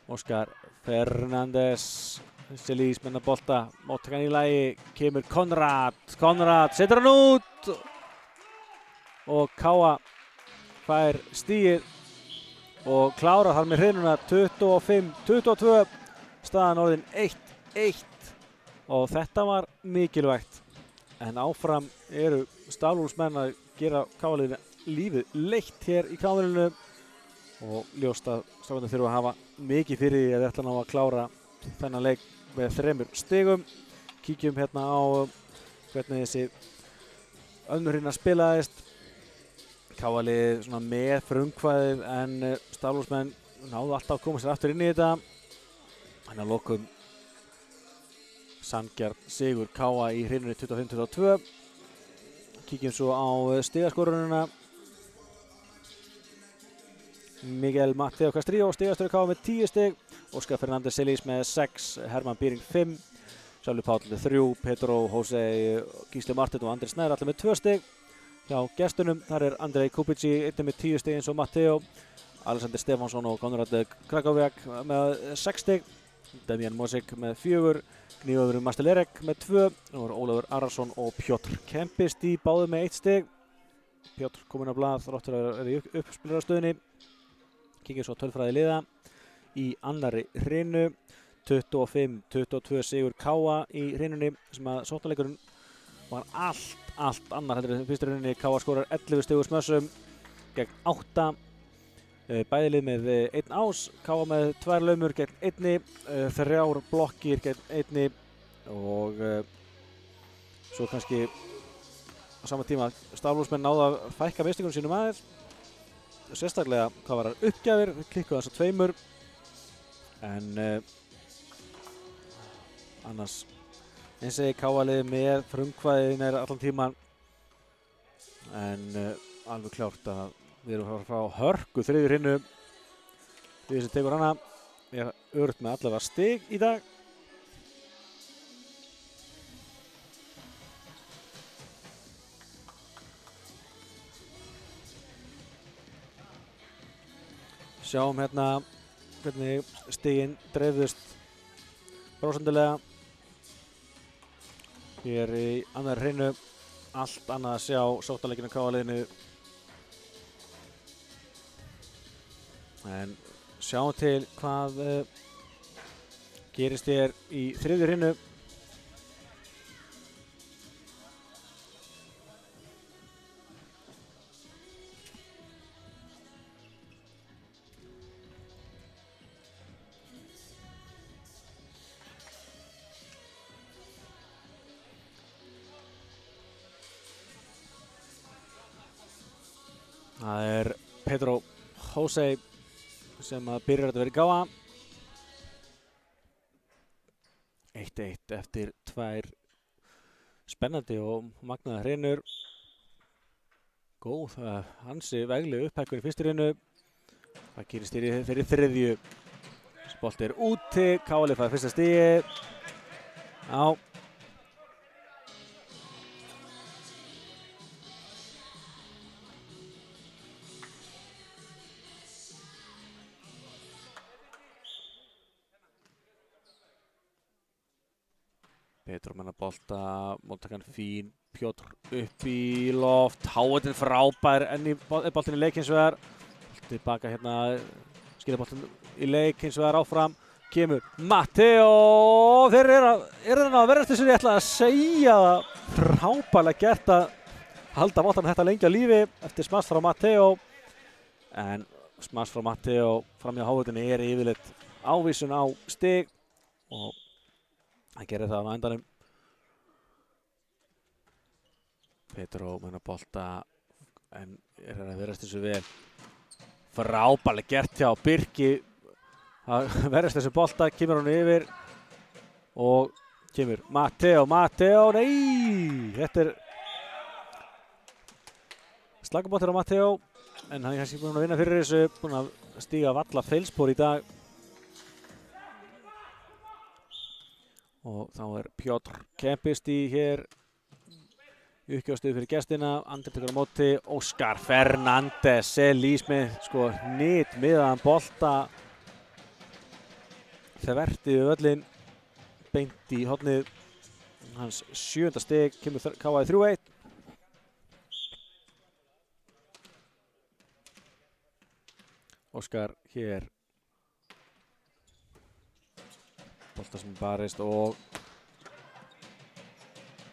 Óskar Fernández, Selís menna bolta, móttakan í lagi, kemur Konrad setur hann út og Káa fær stigið og klárar þar með hrinuna 25-22, staðan orðin 1-1 og þetta var mikilvægt en áfram eru Stálúlsmenn að gera Káa-liðinu lífið leitt hér í Káa-liðinu og ljóst að strákarnir þurfa að hafa mikið fyrir því að við ætlum að klára þennan leik með 3 stigum. Kíkjum hérna á hvernig þessi önnur hérna spilaðist. Káa-liðið svona með frumkvæðið en Stálúlsmenn náðu alltaf að koma sér aftur inn í þetta. Þannig að lokum sanngjarn sigur Káa í hrinunni 25-22. Kíkjum svo á stigaskorunina. Miguel Matteo Castrillo stigastur Káa með 10 stig, Óskar Fernández Selís með 6, Hermann Bíring 5, Sölvi Páll með 3, Pedro, Jose, Gísli Martin og Andri Snær allir með 2 stig. Hjá gestunum þar er Andrei Kupici einnig með 10 stig eins og Matteo, Alexander Stefánsson og Konrad Krakowiak með 6 stig, Damian Mosik með 4, Gnífur Mastelerek með 2, og Ólafur Arason og Pjotr Kempist í báðu með 1 stig. Pjotr kominn á blað þróttur að vera í uppspilararstöðunni. Kíkjum svo tölfræði liða í annari hrinu. 25-22 sigur Káa í hrinunni sem að sóknarleikurinn var allt annar heldur en fyrstu hrinunni. Káa skorar 11 stigur smössum gegn 8. Bæði lið með 1 ás, Káa með 2 laumur gegn 1, 3 blokkir gegn 1 og svo kannski á sama tíma Stálúlsmenn náðu að fækka mistökunum sínum aðeins. Sérstaklega hvað var það uppgjafir, við klikkuðum þess að 2 en annars eins og Káa-liðið með frumkvæðin allan tíman en alveg klárt að við erum að fara frá hörku 3. hrinu. Við sem tekur hana er örugt með allavega stig í dag. Sjáum hérna hvernig stigin dreifðust prósentulega. Hér í annar hreinu allt annað að sjá sóknarleikinn á Káa-liðinu. En sjáum til hvað gerist hér í 3. hreinu. Það er Pedro Jose sem byrjar að vera í Káa. 1-1 eftir 2 spennandi og magnaða hrinur. Góð, ansi vegleg upphækkun í fyrstu hrinu. Það gerist fyrir 3. Bolti er úti, Káa-lið fær fyrsta stigið. Já. Petró menna bolta, móttakan fín, Pjótr upp í loft, Háetin frábær, enn í boltin í leik hins vegar. Tilbaka hérna, skilja boltin í leik hins vegar áfram, kemur Matteo, þeir eru að verðast þessu, ég ætla að segja það, frábærlega gert að halda boltanum þetta lengi á lífi eftir smass frá Matteo. En smass frá Matteo fram hjá Háetinni yfirleitt ávísun á stig og hann gerir það á endanum. Petró menna bolta en að verðast þessu vel. Frábærlega gert hjá Birki að verðast þessu bolta, kemur hann yfir og kemur Matteo, nei! Þetta slagabottur á Matteo en hann er kannski búinn að vinna fyrir þessu, búinn að stíga valla feilspor í dag. Og þá Pjótr kempist í hér uppgjóðstöðu fyrir gestina, Andri tekur á móti, Óskar Fernández lýs með sko hnit miðaðan bolta þvert yfir völlinn, beint í hornið, hans 7. stig, kemur KA 3-1. Óskar hér, bolta sem barist og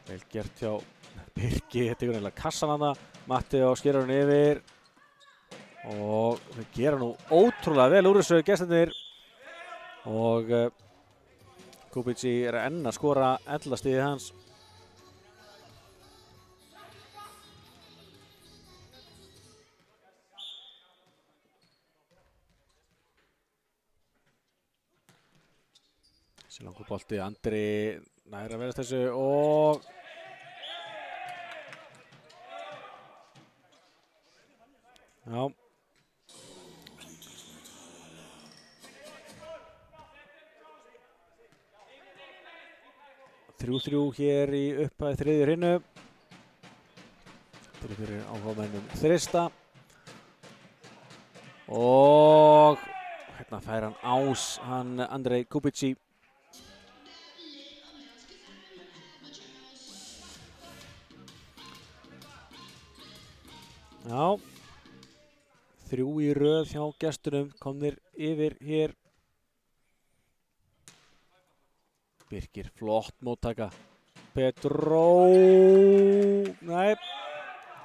vel gert hjá Birki, tekur nefnilega kassan hana, Matteo skerir hann yfir og þau gera nú ótrúlega vel úr þessu gestirnir og Kubici enn að skora 11 stigið hans. Þessi langur bolti, Andri nær að verðast þessu og já. 3-3 hér í upphæð þriðju hrinnu. Þetta fyrir áhugamennum þrista. Og hérna fær hann ás, hann Andrej Kubici. Já. 3 í röð hjá gestunum, komnir yfir hér. Birkir, flott móttaka. Petró, nei,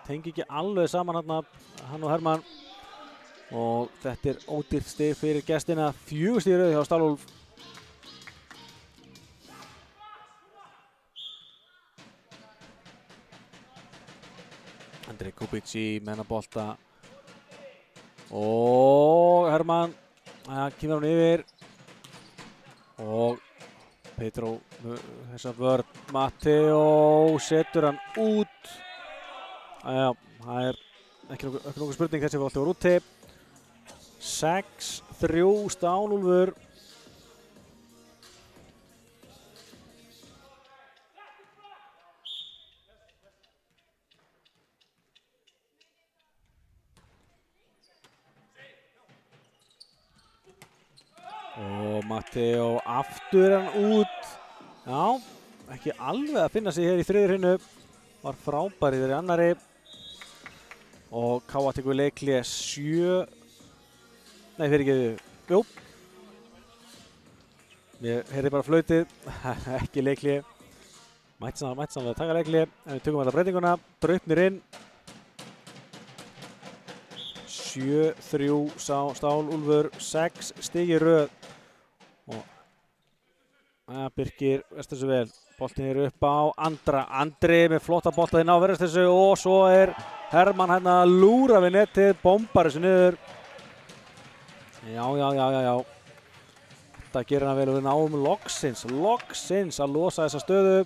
tengi ekki alveg saman hann og Hermann. Og þetta er ódýrt stig fyrir gestina, 4 stig í röð hjá Stál-Úlf. Andrej Kubici með hennar bolta. Og Hermann, kemur hann yfir. Og Petró, þessa vörn, Matteo setur hann út. Já, það er ekki nokkuð spurning, þessi bolti var úti. 6-3 Stál-Úlfur. Og Matteo aftur hann út. Já, ekki alveg að finna sig hér í þriðju hrinnu. Var frábær í þeirri annari. Og KA tekur leikhlé 7. Nei, fyrir ekki. Jú. Ég heyrði bara flautið. Ekki leikhlé. Mætti sannlega að taka leikhlé. En við tökum alla breytinguna. Draupnir inn. 7-3 Stál-Úlfur. 6 stig í röð. Og Birkir verðst þessu vel. Boltin er upp á Andri með flotta bolta þinn á verðst þessu. Og svo er Hermann hérna að lúra við netið. Bombar þessu niður. Já. Þetta gerir hann vel og við náum loksins að losa þessa stöðu.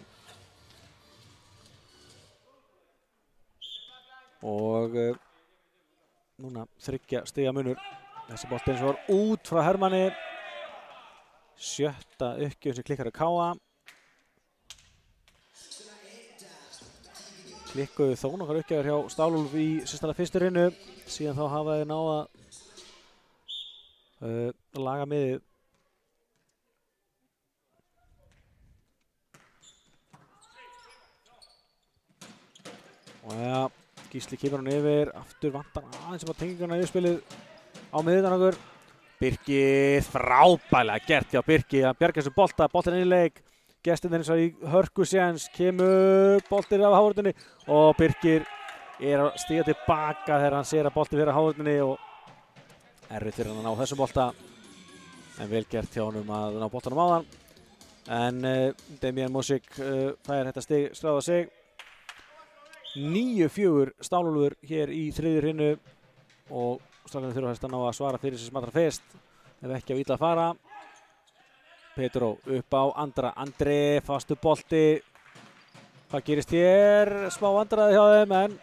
Og núna 3 stiga munur. Þessi bolti eins og var út frá Hermanni. 7. uppgjöf sem klikkar á KA. Klikkuðu þó nokkar uppgjöfur hjá Stál-Úlf í sérstaklega fyrstu hrinnu. Síðan þá hafa þeir náð að laga miðið. Og ja, Gísli kemur hann yfir, aftur vantar aðeins bara tenginguna í spilið á miðutan okkur. Birkir, frábælega gert hjá Birki að bjarga þessu bolta, boltin inn í leik. Gestin eins og í hörku séns, kemur boltin af hávörðinni og Birkir er að stíga tilbaka þegar hann sér að boltin fyrir hávörðinni og erfitt fyrir hann að ná þessum bolta. En vel gert hjá honum að ná boltanum á hann. En Damian Mosik fær þetta stig skráða sig. 9-4 Stálúlfur hér í þriðju hrinnu og strákarnir þurfa helst að ná að svara fyrir sig sem allra fyrst ef ekki á illa að fara. Pedro upp á Andri, fastu bolti. Hvað gerist hér? Smá vandræði hjá þeim en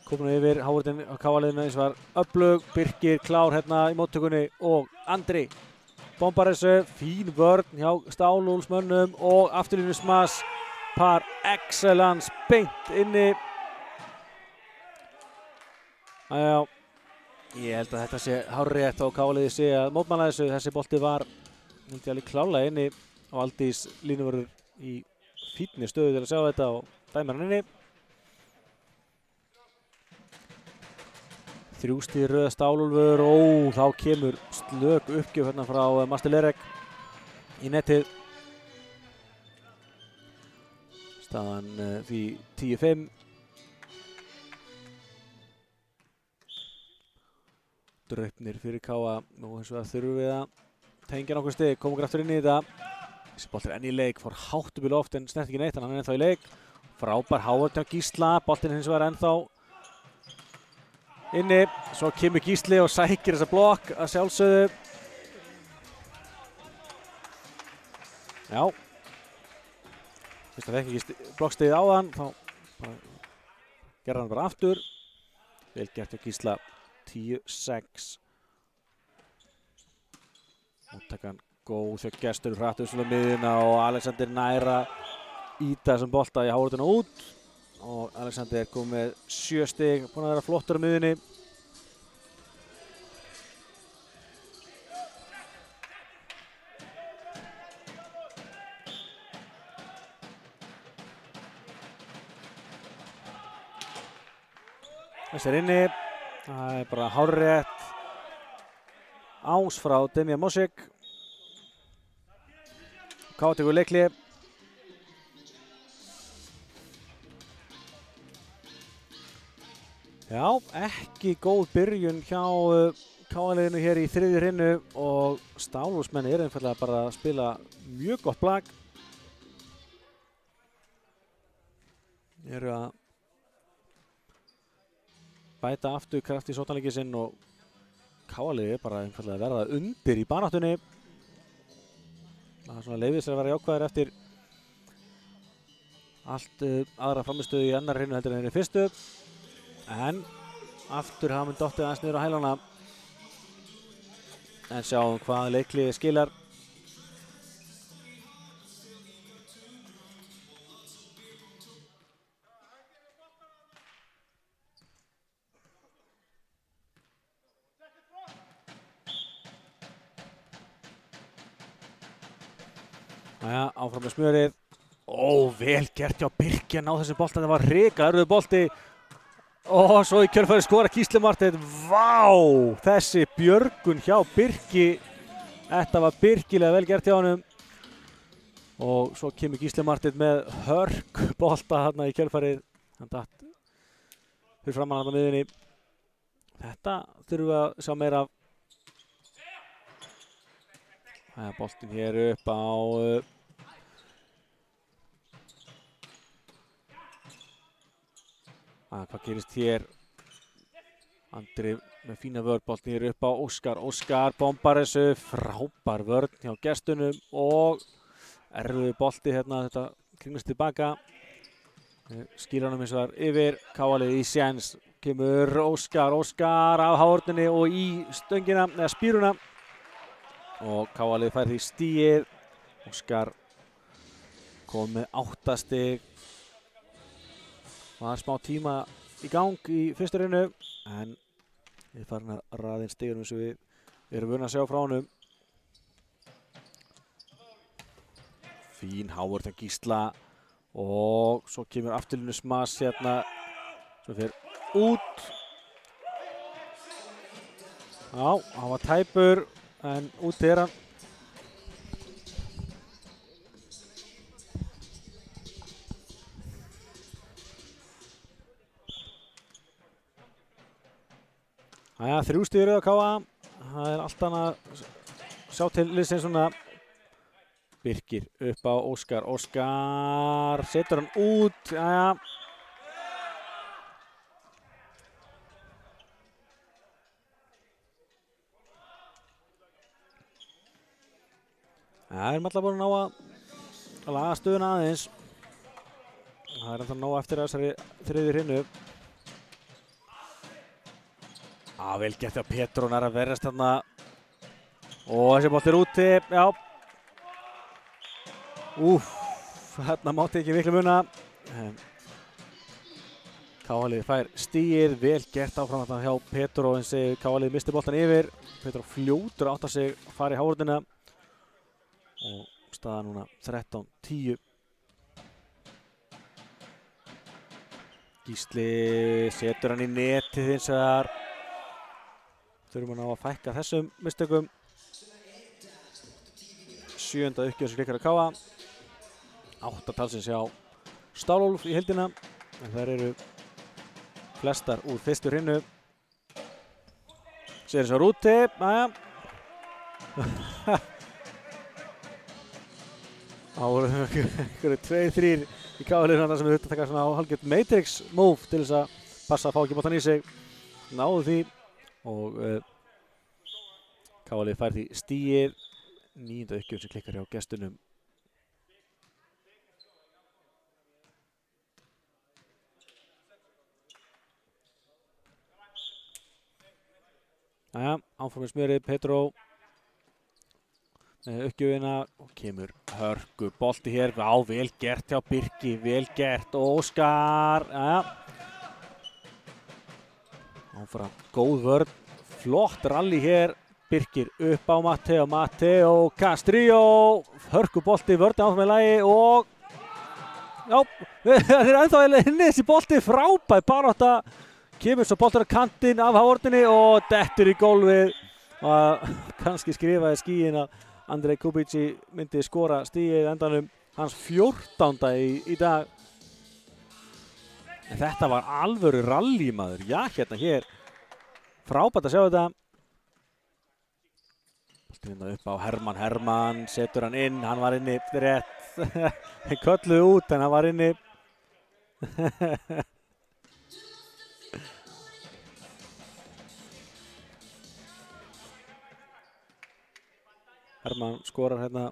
komum yfir hávörðin á káaliðinu eins og var öflug. Birkir klár hérna í móttökunni og Andri bombar þessu, fín vörn hjá Stálúlfsmönnum og afturlínu smass. Par excellence beint inni. Já, ég held að þetta sé hárrétt á káaliði sé að mótmæla þessu. Þessi bolti var held ég alveg klálega inni og Aldís línuvörður í fínni stöðu til að sjá þetta og dæmir hann inni. 3 stig röð Stálúlfur og þá kemur slök uppgjöf hérna frá Master Lerek í netið. Staðan því 10-5. Draupnir fyrir Káa og eins og það þurfum við að tengja nokkur stig, komum okkur aftur inn í þetta. Þessi bolti enn í leik, fór hátt upp í loft en snert ekki neitt, hann er ennþá í leik. Frábær hávörn hjá Gísla, boltinn hins vegar ennþá inni. Svo kemur Gísli og sækir þessa blokk að sjálfsögðu. Já. Fyrst að fekk ekki blokkstigið á hann, þá gerði hann bara aftur. Vel gert hjá Gísla, 10-6. Móttakan góð hjá Gestur, hratt upp svona miðjuna og Alexander næra íta þessum bolta í hávörðina út. Og Alexander kom með 7 stig, búinn að vera flottur á miðjunni. Þessi er inni, það er bara hárrétt. Ás frá Damian Mosik. Káa tekur leikli. Já, ekki góð byrjun hjá Káa-liðinu hér í þriðju hrinnu og Stálúlfsmenn eru einfaldlega bara að spila mjög gott blag. Eru að bæta aftur kraft í sóknarleikinn sinn og Káa-liðið bara einfaldlega verða undir í baráttunni. Það er svona leyfið sér að vera jákvæðir eftir allt aðra framistöðu í annar hrinnu heldur en þeirri fyrstu. En aftur hafa mun dottið aðeins niður á hælana. En sjáum hvað leikliðið skilar. Jæja, áfram með smjörið. Ó, vel gert hjá Birki að ná þessi bolta. Það var hrika erfiður bolti. Og svo í kjölfari skora Gísli Marteinn. Vá, þessi björgun hjá Birki. Þetta var virkilega vel gert hjá honum. Og svo kemur Gísli Marteinn með hörk bolta þarna í kjölfarið. Hann datt fyrir framan hann á miðjunni. Þetta þurfum við að sjá meira af. Það er boltinn hér upp á hvað gerist hér? Andri með fína vörn, boltinn hér upp á Óskar. Óskar bombar þessu, frábær vörn hjá gestunum og erfiður bolti hérna, þetta kringlast tilbaka. Skýr honum eins og þar yfir, Káa-liðið í séns, kemur Óskar af hárninni og í stöngina, eða spíruna. Og Káa-liðið fær því stigið. Óskar kom með 8 stig. Var smá tíma í gang í fyrstu hrinnu en við farin að raða inn stigum eins og við erum vunni að sjá frá honum. Fín hávörn hjá Gísla Og svo kemur afturlínu smass hérna sem fer út. Já, hann var tæpur en úti hann. Jæja, 3 stig í röð á KA. Það allt annað sjá til liðsins svona. Birkir upp á Óskar. Óskar setur hann út. Jæja. Það erum alltaf búin að ná að laga stöðuna aðeins. Það ennþá nóg eftir þessari þriðju hrinnu. Vel gert hjá Petro, nær að verjast þarna. Og þessi bolti úti, já. Þarna mátti ekki miklu muna. KA-liðið fær stigið, vel gert áfram þarna hjá Petro, en segir KA-liðið misti boltan yfir. Petro fljótur átta sig að fara í hávörðina. Og staða núna 13-10. Gísli setur hann í netið hins vegar. Þurfum að ná að fækka þessum mistökum. 7. uppgjör sem klikkar að KA. 8 talsins hjá Stálólf í heildina. En þær eru flestar úr fyrstu hrinnu. Sér svo úti. Næja. Það voru einhverju 2-3 í KA-liðinu sem við þurftum að taka svona hálfgert Matrix move til þess að passa að fá ekki boltan í sig. Náðu því. Og KA-liðið fær því stigið. 9. uppgjör sem klikkar hjá gestunum. Jæja, áfram með smjörið, Petro með uppgjöfina og kemur hörku bolti hér. Vel gert hjá Birki, vel gert. Og Óskar, jæja. Áfram góð vörn, flott rally hér. Birkir upp á Matteo, Matteo Castrillo, hörku bolti, vörn áfram með lagi og já, það er ennþá inni þessi bolti, frábær barátta. Kemur svo boltur á kantinn af hávörðinni og dettur í gólfið. Og kannski skrifaði skíin að Andrej Kubici myndi skora stigið endanum hans 14. í dag. En þetta var alvöru rally maður. Já, hérna hér. Frábært að sjá þetta. Boltinn upp á Hermann. Hermann setur hann inn. Hann var inni rétt. Þeir kölluðu út en hann var inni. Hermann skorar hérna.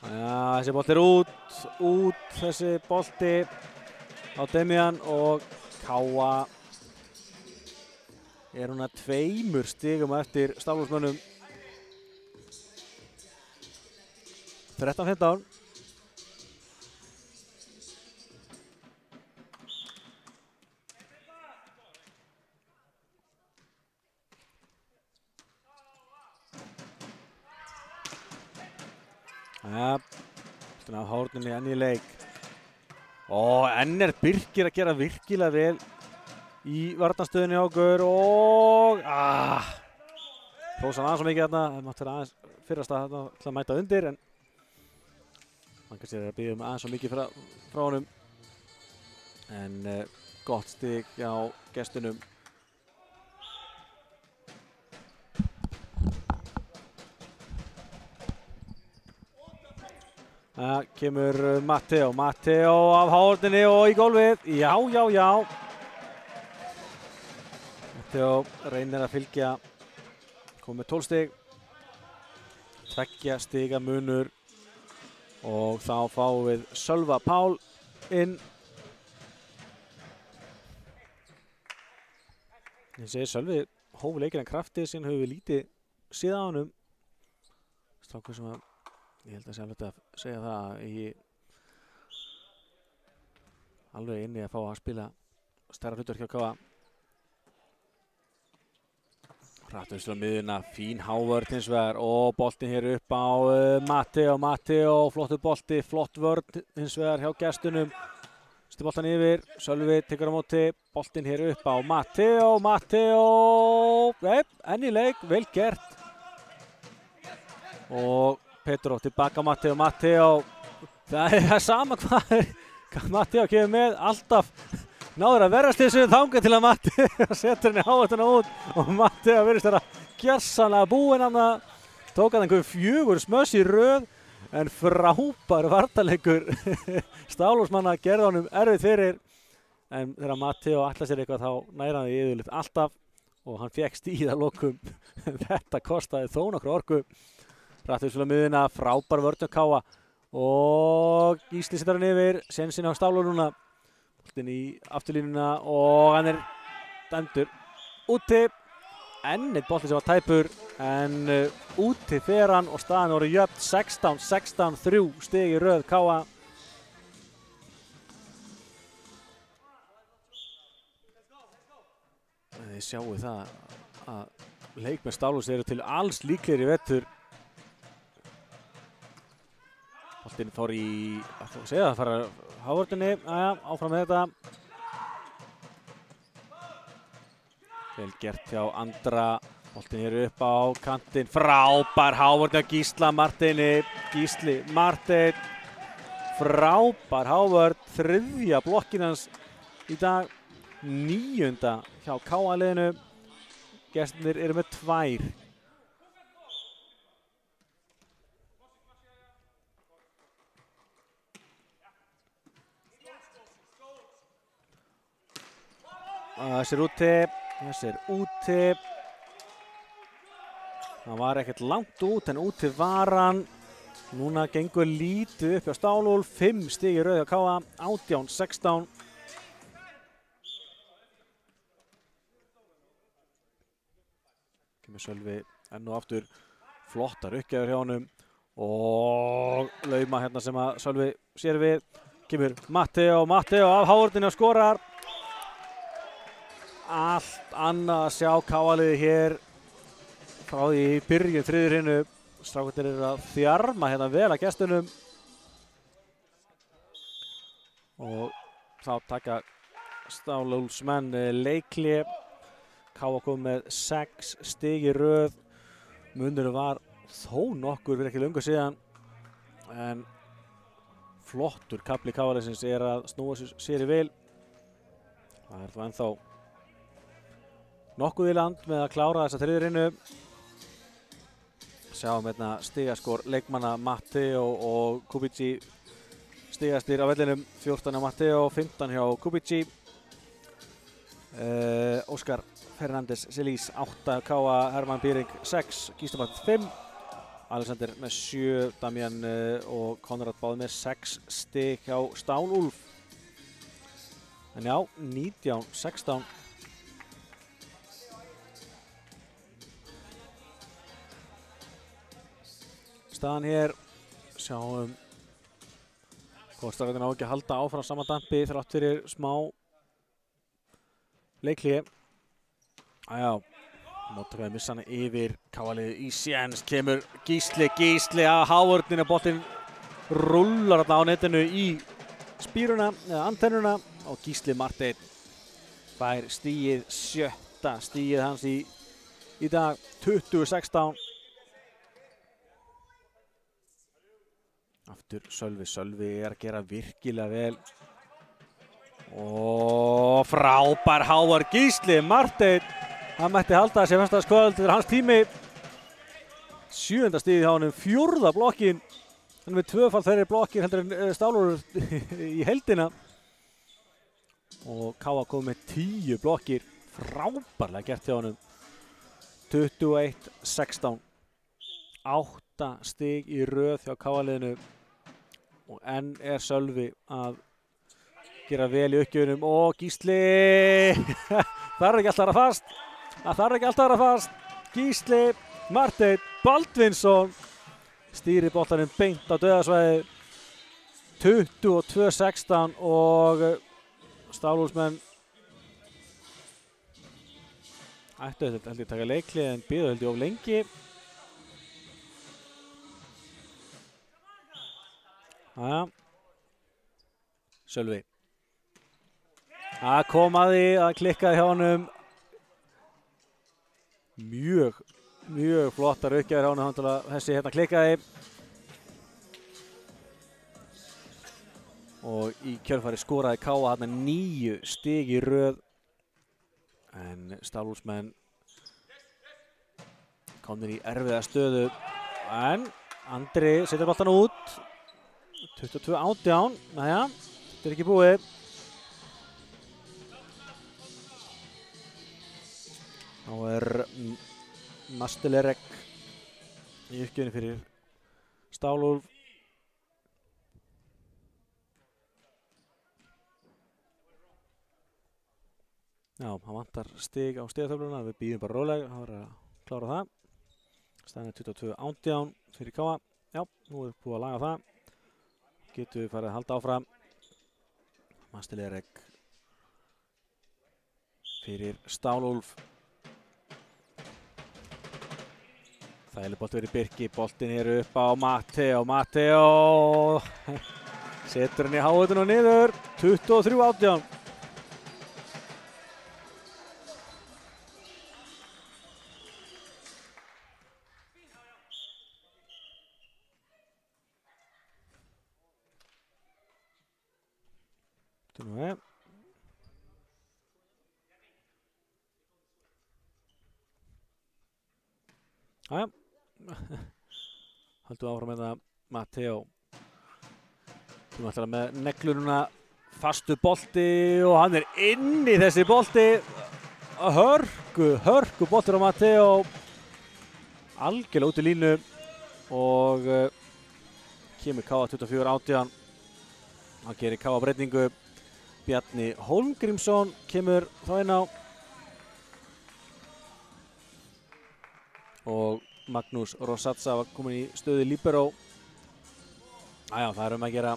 Já, þessi bolti út þessi bolti á Demian og KA er núna 2 stigum eftir Staflósmönnum. 13-15. Ja, svona á hárnum í enn í leik. Og enn er Birkir að gera virkilega vel í varnarstöðunni á okkur og hrósa hann aðeins svo mikið þarna. Það mátti vera aðeins fyrrast að mæta undir en hann kannski er að biðja aðeins svo mikið frá honum. En gott stig hjá gestunum. Það kemur Matteo af hárninni og í gólfið. Já. Matteo reynir að fylgja, komið 12 stig. 2 stiga munur og þá fáum við Sölva Pál inn. Ég segi Sölvi hóf leikinn af krafti, síðan höfum við lítið séð á honum. Strákur sem að ég held að sé alveg að segja það að ég alveg inni að fá að spila stærra hlutverk hjá KA. Hratt á miðjuna, fín hávörð hins vegar og boltinn hér upp á Matteo, flottur bolti, flott vörð hins vegar hjá gestunum. Stu boltan yfir, Sölvi tekur á móti, boltinn hér upp á Matteo, enn í leik, vel gert. Og Pedro tilbaka á Matteo, það er sama hvað Matteo kemur með, alltaf náður að verðast þessu þangað til að Matteo setur henni hávörðina út og Matteo virðist vera gjörsamlega búinn hann tók hann einhver 4 smöss í röð en frábær varnarleikur Stálúsmanna gerði honum erfið fyrir en þegar Matteo ætla sér eitthvað þá næra hann því yfirleitt alltaf og hann fekk stíð að lokum þetta kostaði þó nokkra orku Rættuðsfélag miðuna, frábær vörn hjá Káa og Gísli setur hann yfir sénsinn á Stálú núna boltinn í afturlínuna og hann dæmdur úti enn eitt bolti sem var tæpur en úti fer hann og staðan voru jöfn 16-3 stig í röð Káa þið sjáu það að leikmenn Stálús eru til alls líklegir í vetur boltinn fór í það fara hávörðinni, áfram með þetta vel gert hjá Andra boltinn hér upp á kantinn frábær hávörð hjá Gísla Marteini Gísli Marteinn frábær hávörð þriðja blokkin hans í dag 9. hjá Káa-liðinu gestirnir eru með 2 Þessi er úti það var ekkert langt út en úti var hann núna gengur lítið upp hjá Stálúl 5 stig í röð hjá Káa 18-16 kemur Sölvi enn og aftur flottar uppgjafir hjá honum og lauma hérna sem að Sölvi sér við kemur Matteo af hávörðinni og skorar allt annað að sjá Káa-liðið hér frá því í byrjun þriðju hinu strákarnir eru að þjarma hérna vel að gestunum og þá taka Stálúlsmenn leikhlé Káa kom með 6 stig í röð munurinn var þó nokkur fyrir ekki löngu síðan en flottur kafli Káa-liðsins er að snúa sér í vil það er þá ennþá nokkuð í land með að klára þessa þriðju hinu sjáum hérna stigaskor leikmanna Matteo og Kubici stigastir á vellinum 14 hjá Matteo, 15 hjá Kubici Óskar Fernández Silís 8 Káa, Hermann Bíring 6, Gísli 5 Alexander með 7, Damian og Konrad báði með 6 stig hjá Stálúlf en já, 19-16 staðan hér sjáum hvort strákarnir á ekki að halda áfram sama dampi þrátt fyrir smá leikhlé móttökaði missa hana yfir Káa-liðið í séns kemur Gísli að hávörðinni boltinn rúllar þarna á netinu í spíruna eða antennuna og Gísli Marteinn fær stigið 7. stigið hans í dag 20-16 aftur Sölvi er að gera virkilega vel og frábær hávörð Gísli Marteinn hann mætti halda þessi fyrsta skoðöld þetta er hans tími 7. stigið hjá honum 4. blokkin hann er með 2-falt þeirri blokkir heldur en Stálúr í heildina og Káa kom með 10 blokkir frábærlega gert hjá honum 21-16 8 stig í röð hjá Káa-liðinu og enn er Sölvi að gera vel í uppgjöfunum og Gísli þarf ekki alltaf að vera fast Gísli Marteinn Baldvinsson stýrir boltanum beint á dauðasvæði 22-16 og Stálúlsmenn Ættu þetta held ég taka leikli en biðu held ég of lengi. Jæja. Sölvi. Það kom að því að klikkaði hjá honum. Mjög flottar uppgjafir hjá honum til að þessi hérna klikkaði. Og í kjölfari skoraði K.A. hérna 9 stig í röð. En Stálúsmenn komnir í erfiða stöðu. En Andri setur boltan út. 22-18. Næja, þetta er ekki búið. Þá er Mastelerek í uppgjöfinni fyrir Stálúlf. Já, hann vantar stig á stigatöfluna, við býðum bara rólega, hann var að klára það. Staðan er 22-18 fyrir K.A. Já, nú er búið að laga það. Getum við farið að halda áfram. Mastelerek fyrir Stálúlf. Þægileg bolti fyrir Birki, boltin er upp á Matteo setur hann í háutun og niður, 23-18. Jæja, haldum áfram með það Matteo. Þú ætlar með neglununa, fastu bolti og hann er inn í þessi bolti. Hörku boltir á Matteo. Algjörlega út í línu og kemur K.A. 24-18. Hann gerir K.A. breytingu. Bjarni Hólmgrímsson kemur þá inn á. Og Magnús Rosatsa var komin í stöðu líberó. Æja, það er að gera.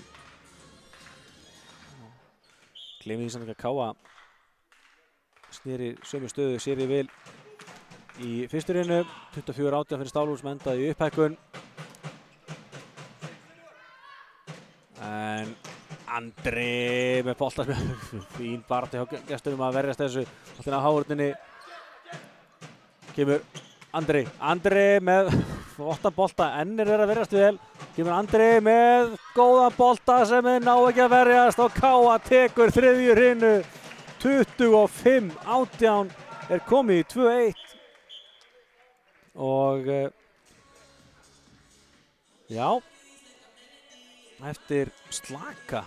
Gleymið því samt ekki að K.A. sneri sömu stöðu sér í vil í fyrstu reynu. 24-18 fyrir Stálúlf sem endaði í upphækkun. En Andri með bolta fín baráttu hjá gestunum að verjast þessu. Boltinn á hárunni. Kemur Andri með flotta bolta, ennir er að verjast vel. Kemur Andri með góðan bolta sem ná ekki að verjast og K.A. tekur þriðju hrynu. 25-18 er komið í 2-1. Og já, eftir slaka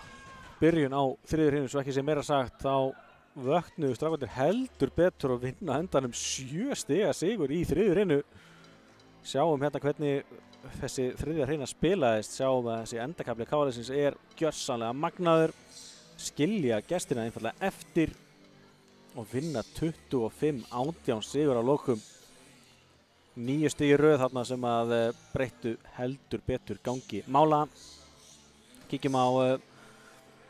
byrjun á þriðju hrynu, svo ekki sem meira sagt, þá vöknuðu strákarnir heldur betur og vinna endanum 7 stiga sigur í þriðju hrynu. Sjáum hérna hvernig þessi þriðja hryna spilaðist. Sjáum að þessi endakafli K.A.-liðsins er gjörsamlega magnaður. Skilja gestina einfallega eftir og vinna 25-18 sigur á lokum. 9 stig í röð þarna sem að breyttu heldur betur gangi mála. Kíkjum á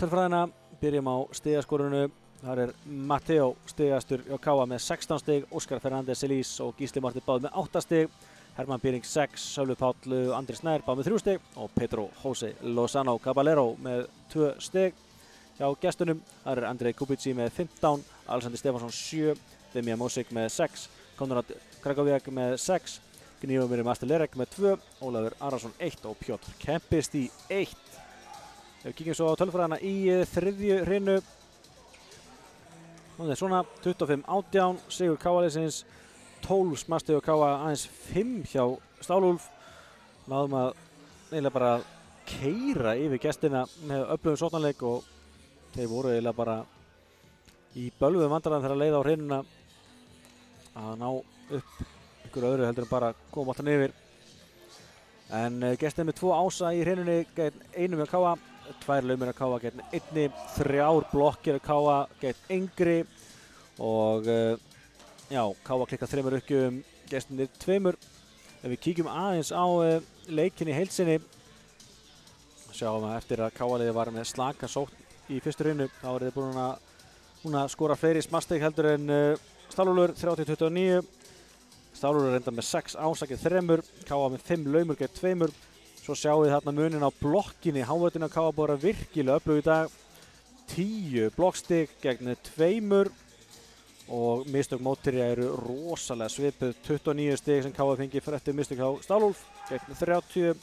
tölfræðina, byrjum á stigaskorunu. Þar er Matteo stigastur hjá K.A. með 16 stig, Óskar Fernández Elís og Gísli Marti báð með 8 stig, Hermann Býring 6, Sölvi Páll og Andri Snær báð með 3 stig og Pedro José Lozano Caballero með 2 stig. Hjá gestunum þar er Andrei Kubici með 15, Alexander Stefansson 7, Demja Mosik með 6, Konrad Krakowiak með 6, Gnívumir Mastelerek með 2, Ólafur Arason 1 og Pjótr Kempist í 1. Ef við kíkjum svo á tölfræðina í þriðju hrynu. Það er svona 25-18, sigur K.A.-liðsins, 12 smasti hjá K.A., aðeins 5 hjá Stálúlf. Náðum að eiginlega bara keyra yfir gestina með öflugum sóknarleik og þeir voru eiginlega bara í bölvuðum vandræðum þegar að leiða á hreinuna að ná upp ykkur öðru heldur en bara koma boltan yfir. En gestin með 2 ása í hreinunni gegn 1 hjá K.A., 2 laumir á K.A. gegn 1, 3 blokkir á K.A. gegn Engri og já, K.A. klikkað 3 uppgjöfum, gestinir 2. Ef við kíkjum aðeins á leikinn í heilsinni, sjáum að eftir að K.A.-liðið var með slaka sókn í fyrstu hrynu, þá er þið búin að skora fleiri smastig heldur en Stálúlfur 30-29. Stálúlfur reyndar með 6 ásakið 3, K.A. með 5 laumur gegn 2. Svo sjáum við þarna munin á blokkinni, hávöldin á K.A. búið virkilega öflug í dag. 10 blokkstig gegn 2 og mistök mótherja eru rosalega svipuð. 29 stig sem K.A. fengi fyrir eftir mistök á Stálúlf gegn 30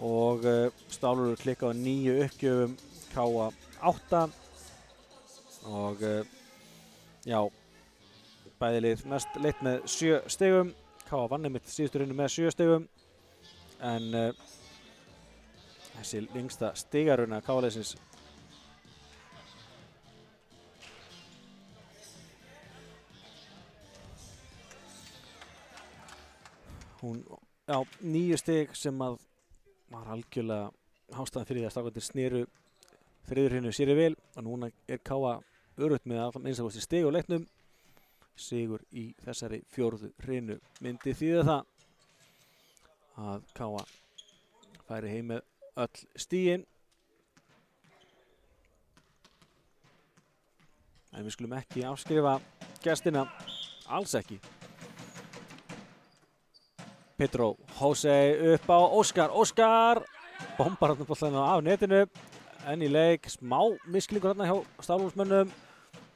og Stálúlfur klikkaði 9 uppgjöfum, K.A. 8 og já, bæði lið mest leitt með 7 stigum. K.A. vann einmitt síðustu rinnu með 7 stigum en þessi lengsta stigaruna K.A.-liðsins hún, já, 9 stig sem að var algjörlega ástæðan fyrir því að strákarnir sneru þriðju hrinu sér vel og núna er K.A. örugt með að minnsta kosti stig á leiknum. Sigur í þessari 4. hrinu myndi þýða það að K.A. færi heim með öll stigin. En við skulum ekki afskrifa gestina, alls ekki. Pedro Jose upp á Óskar, Óskar bombar hann boltann af netinu, en í leik smá misklingur hérna hjá Stálúlfsmönnum.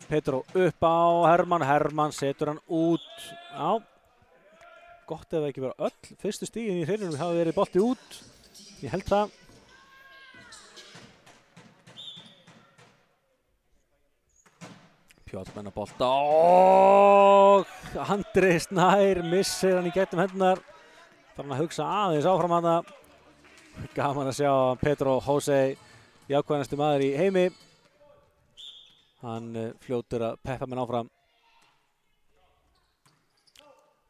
Pedro upp á Hermann, Hermann setur hann út. Já, gott ef það ekki verið öll fyrstu stigin í hreininum hafa verið bolti út, ég held það. Pjótt menna bolta og Andri Snær missir hann í gegnum hendunar. Þarf hann að hugsa aðeins áfram hana. Gaman að sjá Pedro Jose, jákvæðasti maður í heimi. Hann fljótur að peppa menn áfram.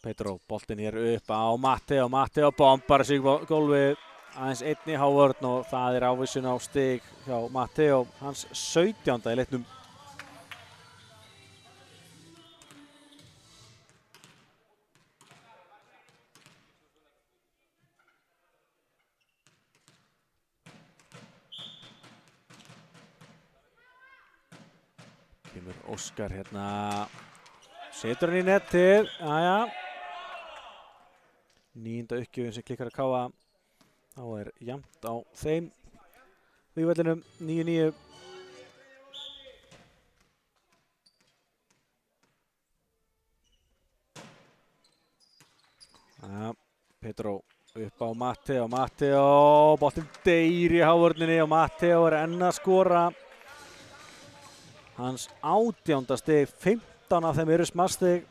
Pedro, boltinn hér upp á Matteo, Matteo bombar sig á gólfið. Aðeins einn í hávörn og það er ávísun á stig hjá Matteo, hans 17. í leiknum. Kemur Óskar hérna, setur hann í netið, jæja. 9. uppgjöfin sem klikkar að K.A. Þá er jafnt á þeim vígvellinum, 9-9. Ja, Pedro upp á Matteo, Matteo, boltinn deyr í hávörninni og Matteo er enn að skora. Hans 18. stig, 15 af þeim eru smarstig.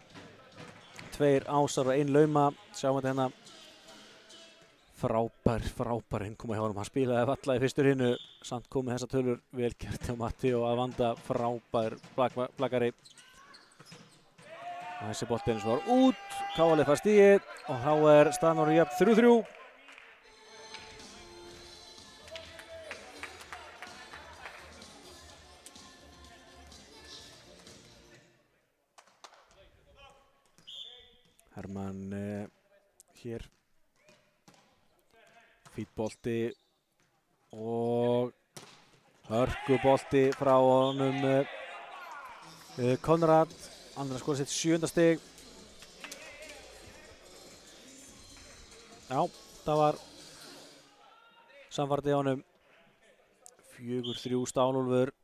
2 ásar og 1 lauma. Sjáum þetta hérna. Frábær innkoma hjá honum. Hann spilaði valla í fyrstu hrinu. Samt komið þessa tölur vel gert hjá Matteo að vanda. Frábær blakari. Þessi boltinn svo var út. K.A. fær stigið og þá er staðan orðið jafn 3-3. Hermann hér, fítbolti og hörkubolti frá honum Konrad, hann er að skora sitt 7. stig. Já, það var samfarið í honum. 4-3 Stálúlfur.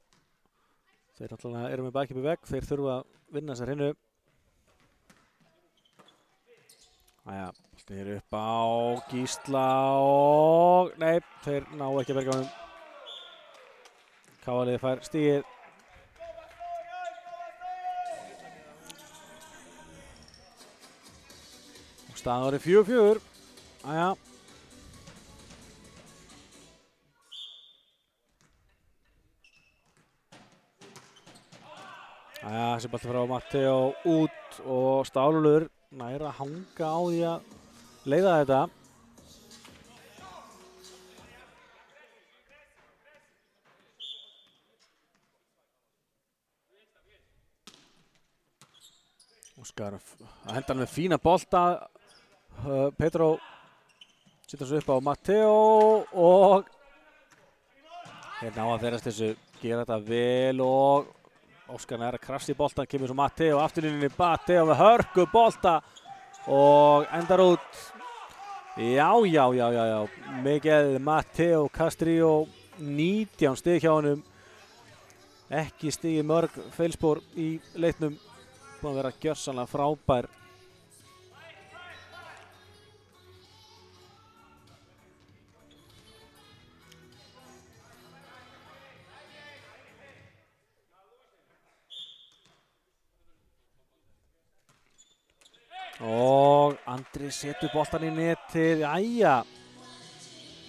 Þeir náttúrulega eru með bakið við vegg, þeir þurfa að vinna þessar hinu. Æja, boltinn hér upp á Gísla og nei, þeir ná ekki að berga honum. K.A. fær stigið. Og staðan orðið 4-4. Æja. Æja, þessi bolti frá Matteo út og Stálúlfur nær að hanga á því að leiða þetta. Óskar að henda hann með fína bolta. Pedro setur svo upp á Matteo og hérna á að ferast þessu, gera þetta vel og Óskar nær að krafsa í boltan, kemur svo Matteo afturlínunni, Matteo með hörku bolta og endar út. Já, Miguel Matteo Castrillo, 19 stig hjá honum. Ekki stigið mörg feilspor í leiknum, búinn að vera gjörsamlega frábær. Og Andri setur boltan í netið, jæja.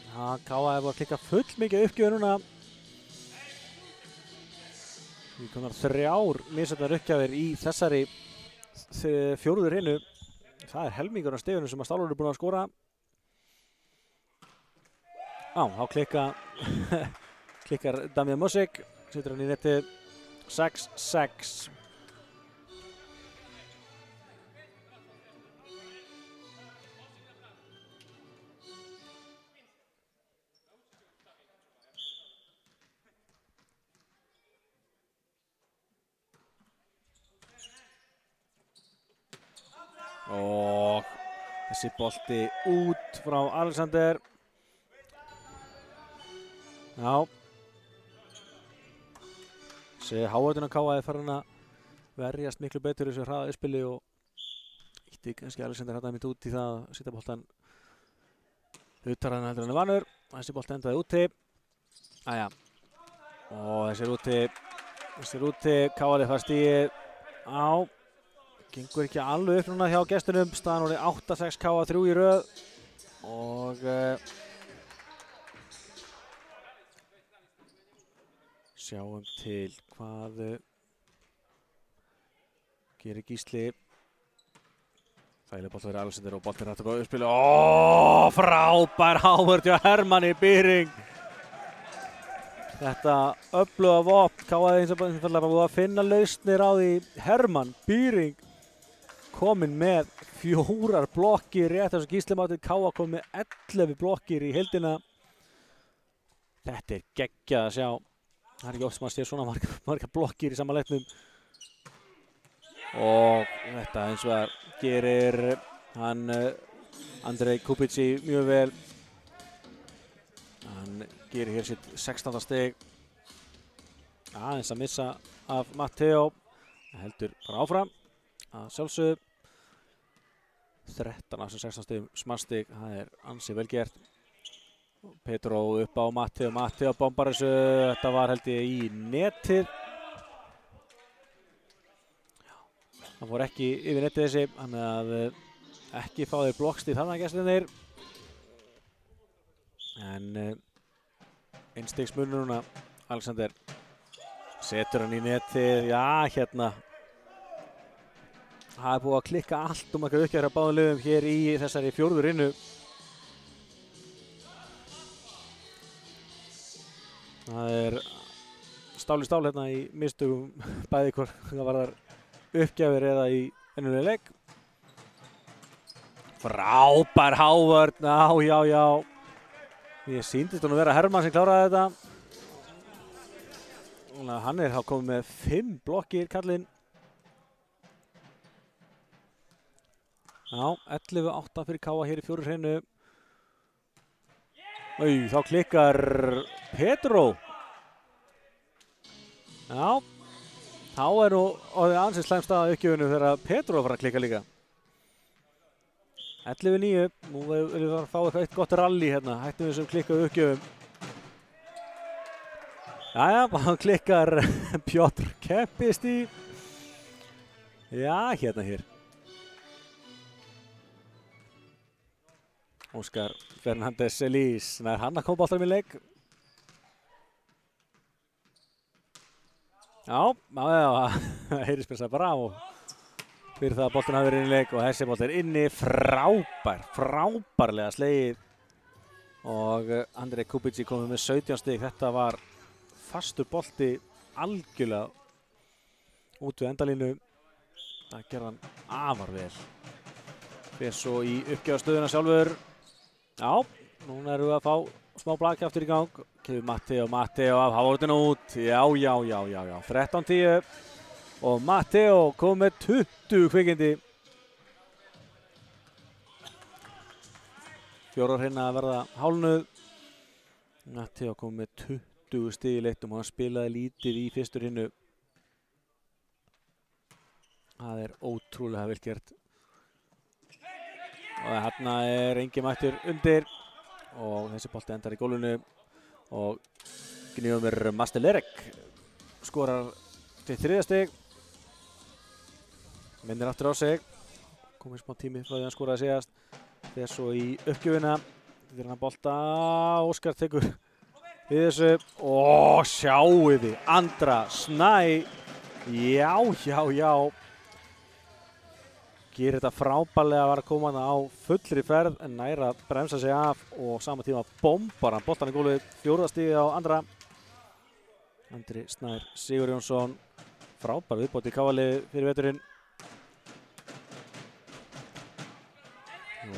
K.A. hefur að klikka full mikið uppgjöf núna. Við komum 3 misjafnar uppgjafir í þessari 4. hreinu. Það helmingur af stigunum sem að Stálur eru búin að skora. Þá klikkar Damian Mosik, setur hann í netið 6-6. Og þessi bolti út frá Alexander. Já. Þessi hávöldun á K.A. er farin að verjast miklu betur í þessu hraða uppspili og ítti kannski Alexander hérna mitt út í það að setja boltan utarðan heldur hann er vanur. Þessi bolti endaði úti. Og þessi er úti. K.A. fær stigið á. Gengur ekki alveg upp núna hjá gestunum, staðan orðið 8-6 K.A. 3 í röð og sjáum til hvað gerir Gísli. Þægileg bolti fyrir Alexander og boltinn hægt að góða uppspili. Frábær hávörð hjá Hermanni Byring. Þetta öfluga vopn, K.A. eins og einfaldlega búið að finna lausnir á því. Hermann Byring kominn með 4 blokkir rétt eins og Gísli mátið. K.A. kom með 11 blokkir í heildina. Þetta er geggjað að sjá. Það er ekki oft sem að sé svona marga blokkir í sama leiknum. Og þetta eins og það gerir hann Andrej Kupici mjög vel. Hann gerir hér sitt 16. stig. Aðeins að missa af Matteo. Það heldur bara áfram. Að sjálfsögðu 13 af þessum 16 stigum smarstig, það er ansi vel gert. Pedro upp á Matteo, Matteo bombar þessu, þetta var held ég í netið. Það fór ekki yfir netið þessi, þannig að ekki fá þeir blokkstíð þarna gestirnir. En einstigsmunur núna, Alexander setur hann í netið, já hérna. Það er búið að klikka allt eitthvað uppgjafir á báðum liðum hér í þessari 4. hreinu. Það er stál í stál hérna í mistugum bæði hvort það varðar uppgjafir eða í venjulegum leik. Frábær hávörn, já. Ég sýndist hún að vera Hermann sem kláraði þetta. Hann er þá komið með 5 blokkir kallinn. Já, 11-8 fyrir K.A. hér í 4. hreinu. Þá klikkar Pedro. Já, þá er nú orðið ansið slæm staða uppgjöfunu þegar Pedro fara að klikka líka. 11-9, nú viljum við fara að fá eitthvað gott rally hérna, hættum við þessum klikkað uppgjöfum. Jæja, hann klikkar Pjotr Keppisti. Já, hérna hér. Óskar Fernandes Elís, nær hann að koma boltanum í leik. Já, heyrispilsa bravo fyrir það að boltin hafi verið inn í leik og þessi bolt er inni, frábærlega slegið. Og Andrej Kupici komið með 17 stig, þetta var fastur bolti algjörlega út við endalínu. Það gerði hann afar vel. Fyrir svo í uppgjafastöðuna sjálfur. Já, núna erum við að fá smá blaki aftur í gang. Kemur Matteo af hávörðinu út. Já. 13-10. og Matteo kom með 20 kvikindi. Fjórar hreina að verða hálnuð. Matteo kom með 20 stig í leiknum og hann spilaði lítið í fyrstu hreinu. Það er ótrúlega vel gert. Og hérna Ingi mættur undir og þessi bolti endar í gólfinu og Gnýjumir Mastelerek skorar til 3. stig. Minnir aftur á sig. Komið smá tími frá því hann skoraði síðast. Þegar svo í uppgjöfina. Þetta er hann að bolta. Óskar tekur við þessu. Og sjáu þið. Andra Snæ. Já. Gerir þetta frábærlega að vera að koma hann á fullri ferð en næra að bremsa sig af og sama tíma bombar hann boltan í gólfið. 4. stigið á Andra. Andri Snær Sigurjónsson. Frábær viðbót í KA-liðið fyrir veturinn.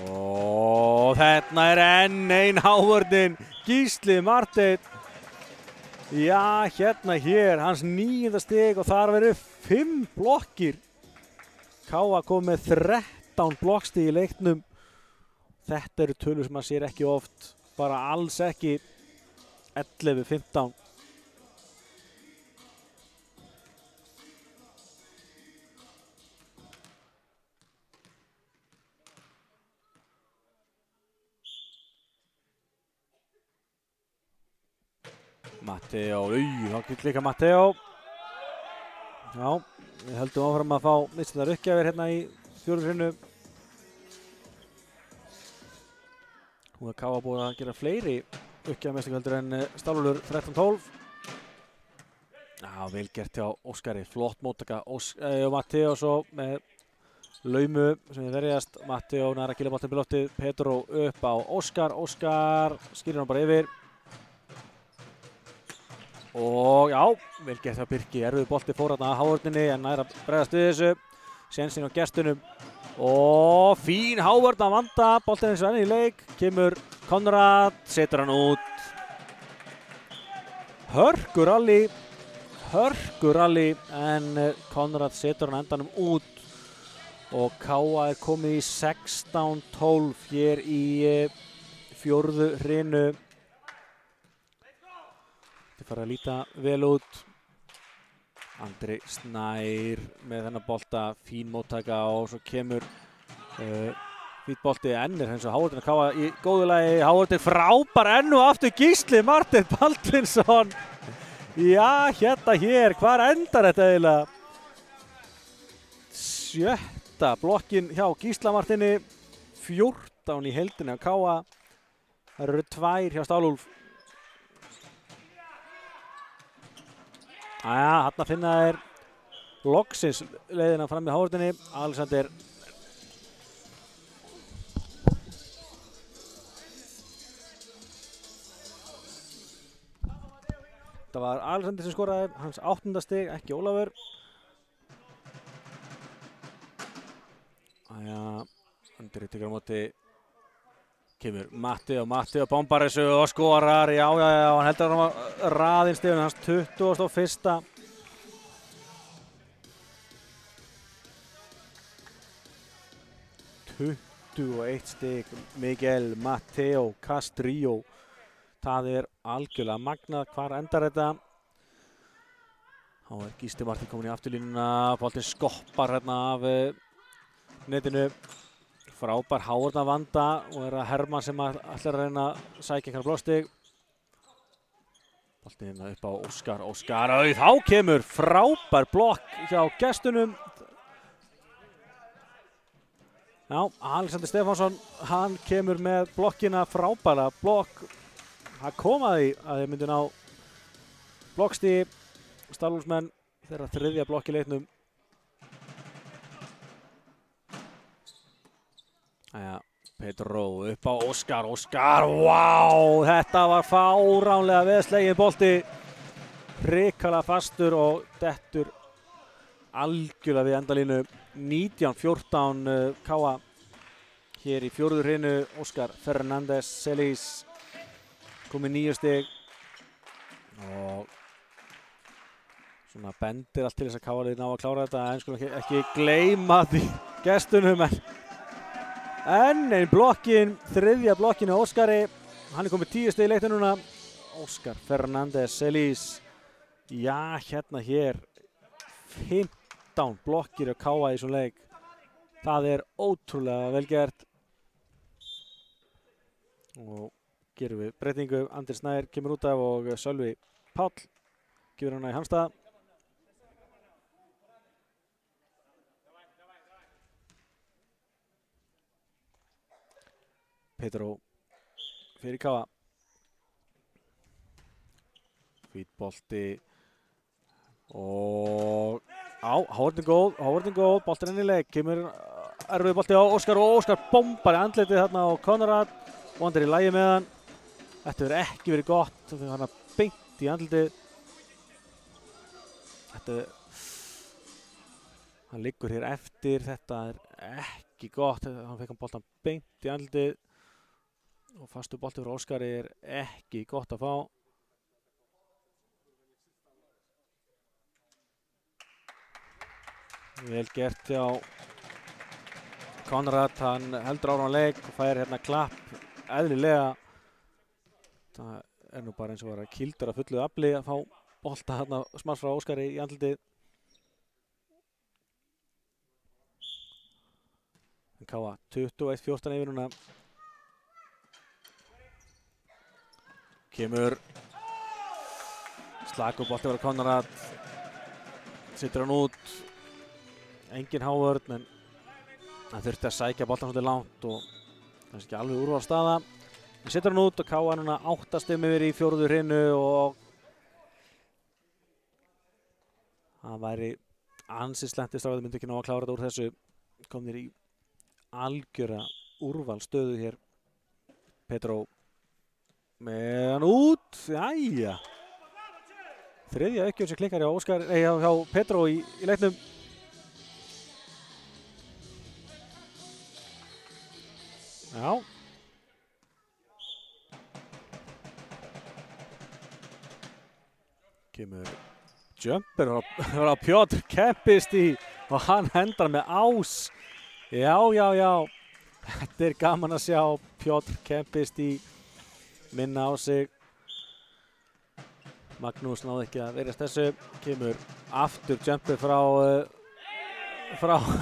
Og þarna enn ein hávörðin. Gísli Marteinn. Já, hér, hans 9. stig og þar verið 5 blokkir. KA kom með 13 blokkstig í leiknum. Þetta eru tölur sem maður sér ekki oft. Bara alls ekki 11-15. Matteo, þá getur líka Matteo. Já, við höldum áfram að fá mislinnar uppgjafir hérna í 4. hreinu. Hún er KA búið að gera fleiri uppgjafamistingaldur en Stálúlur 13-12. Já, vel gert hjá Óskari, flott móttaka. Matteo svo með laumu sem við verjast. Matteo næra kiloboltin í loftið, Pedro upp á Óskar. Óskar skýrir hann bara yfir. Og já, vel gert hjá Birki, erfiður bolti fór þarna að hávörninni en næra að bregðast við þessu. Sénsinn á gestunum. Og fín hávörn að vanda, boltinn eins og enn í leik. Kemur Konrad, setur hann út. Hörkuralli, en Konrad setur hann endanum út. Og KA er komið í 16-12 hér í 4. hreinu. Fara að líta vel út. Andri Snær með þennan bolta, fín móttaka og svo kemur fín bolti ennir eins og Hávörðin að KA í góðu lagi. Hávörðin frábær enn og aftur Gísli Marteinn Baldvinsson. Já, hér, hvar endar þetta eiginlega? 7. blokkin hjá Gísla Marteini, 14 í heildinni á KA. Það eru 2 hjá Stálúlf. Æja, þarna finna þeir loksins leiðina fram með Hávörðinni. Alexander Það var Alexander sem skoraði, hans 8. stig, ekki Ólafur. Æja, Andri tekur á móti. Kemur Matteo bombar þessu og skorar. Já, hann heldur hann á raðinn stiguna, hans 21. 21 stig, Miguel Matteo Castrillo. Það er algjörlega magnað. Hvar endar þetta? Þá er Gísli Marteinn komin í afturlínuna, boltinn skoppar hérna af netinu. Frábær Hávörðin að vanda og er að Hermann sem ætlar að reyna að sækja einhverja blóðstig. Boltinn hérna upp á Óskar. Óskar, þá kemur frábær blokk hjá gestunum. Já, Alexander Stefánsson, hann kemur með blokkina, frábæra blokk. Það kom að því að þeir myndu ná blokksstigi. Stálúlfsmenn þeirra 3. blokk í leiknum. Æja, Pedro upp á Óskar. Óskar, vá! Þetta var fáránlega veðslegin bolti. Hrikalega fastur og dettur algjörlega við endalínu. 19-14 KA hér í 4. hreinu. Óskar Fernández Celis komið 9 stig og Svona bendir allt til þess að KR ná að klára þetta, en skulum ekki gleyma því gestunum. En einn blokkin, þriðja blokkin á Óskari. Hann er komið 10 stig í leiknum núna. Óskar Fernández Elís. Já, hér 15 blokkir á KR í svona leik. Það er ótrúlega vel gert. Og gerum við breytingu. Andri Snær kemur út af og Sölvi Páll gefur hana í hans stað. Pedro fyrir KR. Hvítbolti og Hávörðin góð, boltinn inn í leik, kemur erfið bolti á Óskar og Óskar bombar í andlitið þarna á Konrad og hann er í lagi með hann. Þetta verður ekki verið gott, þegar hann er beint í andlitið. Hann liggur hér eftir, þetta er ekki gott, hann fekk hann boltan beint í andlitið og fastur bolti frá Óskari er ekki gott að fá. Vel gert hjá Konrad, hann heldur áfram leik og fær hérna klapp eðlilega. Það er nú bara eins og að vera kýldur að fullu afli að fá bolta hérna smart frá Óskari í andlitið. KR 21-14 yfir núna. Kemur slakur bolti frá Konrad. Sittur hann út. Engin Hávörn, en hann þurfti að sækja boltan svolítið langt og kannski ekki alveg úrval staða. Hann setur hann út og KR núna 8 stigum yfir í 4. hrinu og það væri ansi slæmt ef strákarnir myndu ekki ná að klára þetta úr þessu. Komnir í algjöra úrvalsstöðu hér. Pedro með hann út, jæja. Þriðja uppgjörn sem klikkar hjá Pedro í leiknum. Já. Kemur jumper frá Pjotr Kempisti og hann hendar með ás. Já. Þetta er gaman að sjá Pjotr Kempisti minna á sig. Magnús náði ekki að verjast þessu. Kemur aftur jumper frá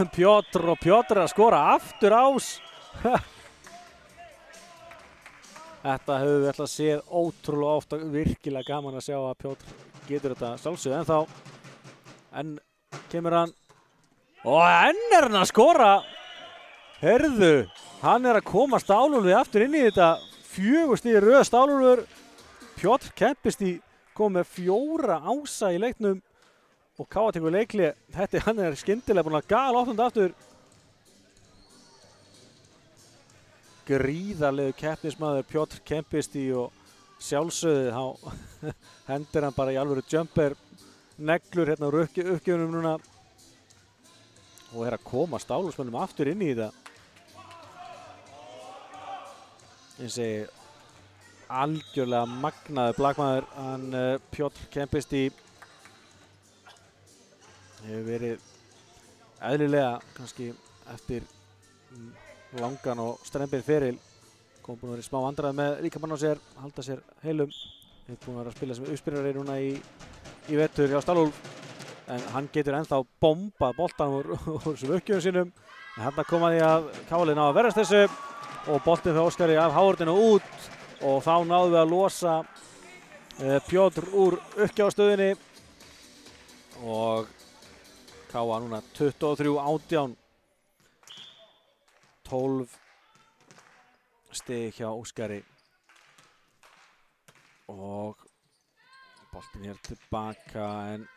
Pjotr og Pjotr að skora aftur ás. Þetta höfum við alltaf séð ótrúlega oft og virkilega gaman að sjá að Pjotr getur þetta sjálfsögðu ennþá. En kemur hann og enn er hann að skora. Herðu, hann er að koma Stálúlfi aftur inn í þetta. 4 stig röð Stálúlfur. Pjotr Kempisti kom með 4 ása í leiknum og KR tekur leikli. Hann er skyndilega búinn að galopna aftur. Gríðarlegu keppnismaður Pjotr Kempisti og sjálfsögðu þá hendir hann bara í alvöru jumper neglur hérna úr uppgjöfunum núna og er að koma Stálúlfsmönnum aftur inn í þetta. Ég segi algjörlega magnaður blakmaður hann Pjotr Kempisti hefur verið eðlilega kannski eftir langan og strembinn feril. Kom búinn að vera í smá vandræði með líkamann á sér, halda sér heilum. Þeir búinn að vera að spila sem uppspyrjari núna í vetur hjá Stálúlf. En hann getur ennþá bombað boltan úr þessum uppgjöfum sínum. En hann kom að því að KR ná að verjast þessu og boltinn fyrir Óskari af Hávörðinu út og þá náðum við að losa Pjotr úr uppgjöfastöðinni og KR núna 23-18. 12 stig hjá Óskari og boltinn hér tilbaka en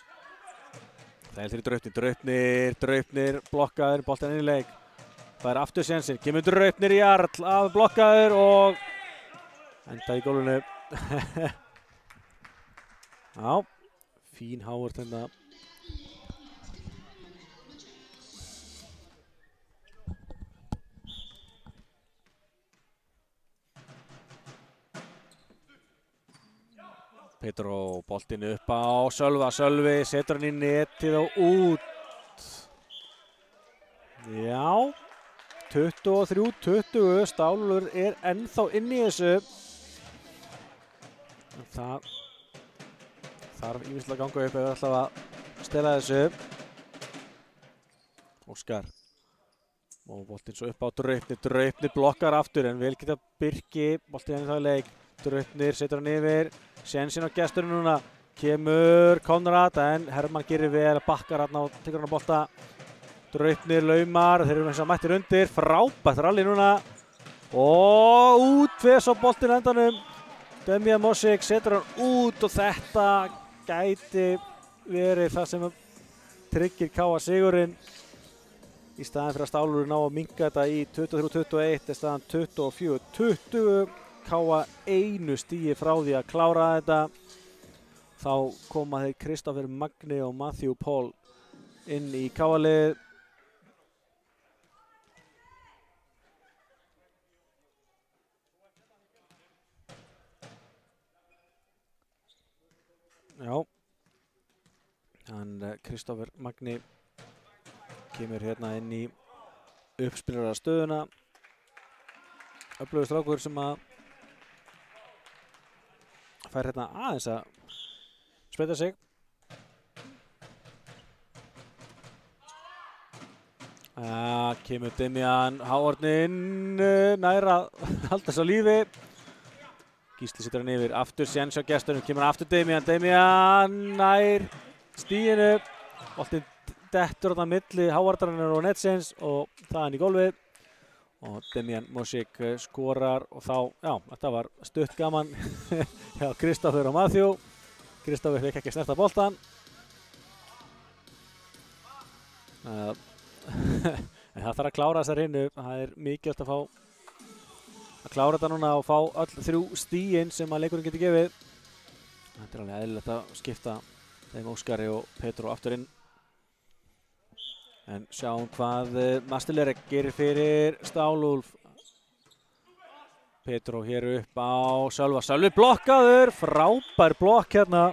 það er fyrir Draupnir blokkaður, boltinn inn í leik. Það er aftur sénsinn, kemur Draupnir í Jarl af blokkaður og enda í gólfinu. Já, fín Hávörn hérna. Pedro boltinn upp á Sölva, Sölvi setur hann í netið og út. Já, 23-20, Stálur er ennþá inn í þessu. Það þarf ýmislega að ganga upp ef við ætlum að stela þessu. Óskar. Og boltinn svo upp á Draupnir, Draupnir blokkar aftur en vel geta Birki, boltinn ennþá í leik. Draupnir setur hann yfir, sénsinn á gesturinn núna, kemur Konrad en Hermann gerir vel, bakkar hann á, tekur hann á bolta. Draupnir laumar, þeir eru eins og mættir undir, frábært rally núna. Og út fyrir svo boltinn endanum. Demian Mosik setur hann út og þetta gæti verið það sem tryggir K.A. sigurinn. Í staðin fyrir að Stálur ná að minnka þetta í 23-21 er staðan 24-20. K.A. einu stigi frá því að klára þetta. Þá koma þeir Kristoffer Magni og Matthew Paul inn í K.A.-lið. Já, Kristoffer Magni kemur hérna inn í uppspilara stöðuna. Öflugur strákur sem að fær hérna aðeins að spreyta sig. Kemur Demian Hávardinn nær að halda þess á lífi. Gísli setur hann yfir, aftur séns á gestunum, kemur aftur Demian, Demian nær stíginu. Boltinn dettur á milli Hávardarinnar og netsins og það hann í gólfið. Og Demian Mosik skorar og þá, já, þetta var stutt gaman hjá Kristoffer og Matthew. Kristoffer fikk ekki snerta boltan. En það þarf að klára þessar hinnu. Það er mikilvægt að fá að klára þetta núna og fá öll 3 stigin sem að leikurinn getur gefið. Þetta er alveg eðlilegt að skipta þeim Óskari og Pedro aftur inn. En sjáum hvað Masterlerek gerir fyrir Stálúlf. Pedro hér upp á Sölva. Sölvi blokkaður, frábær blokk hérna.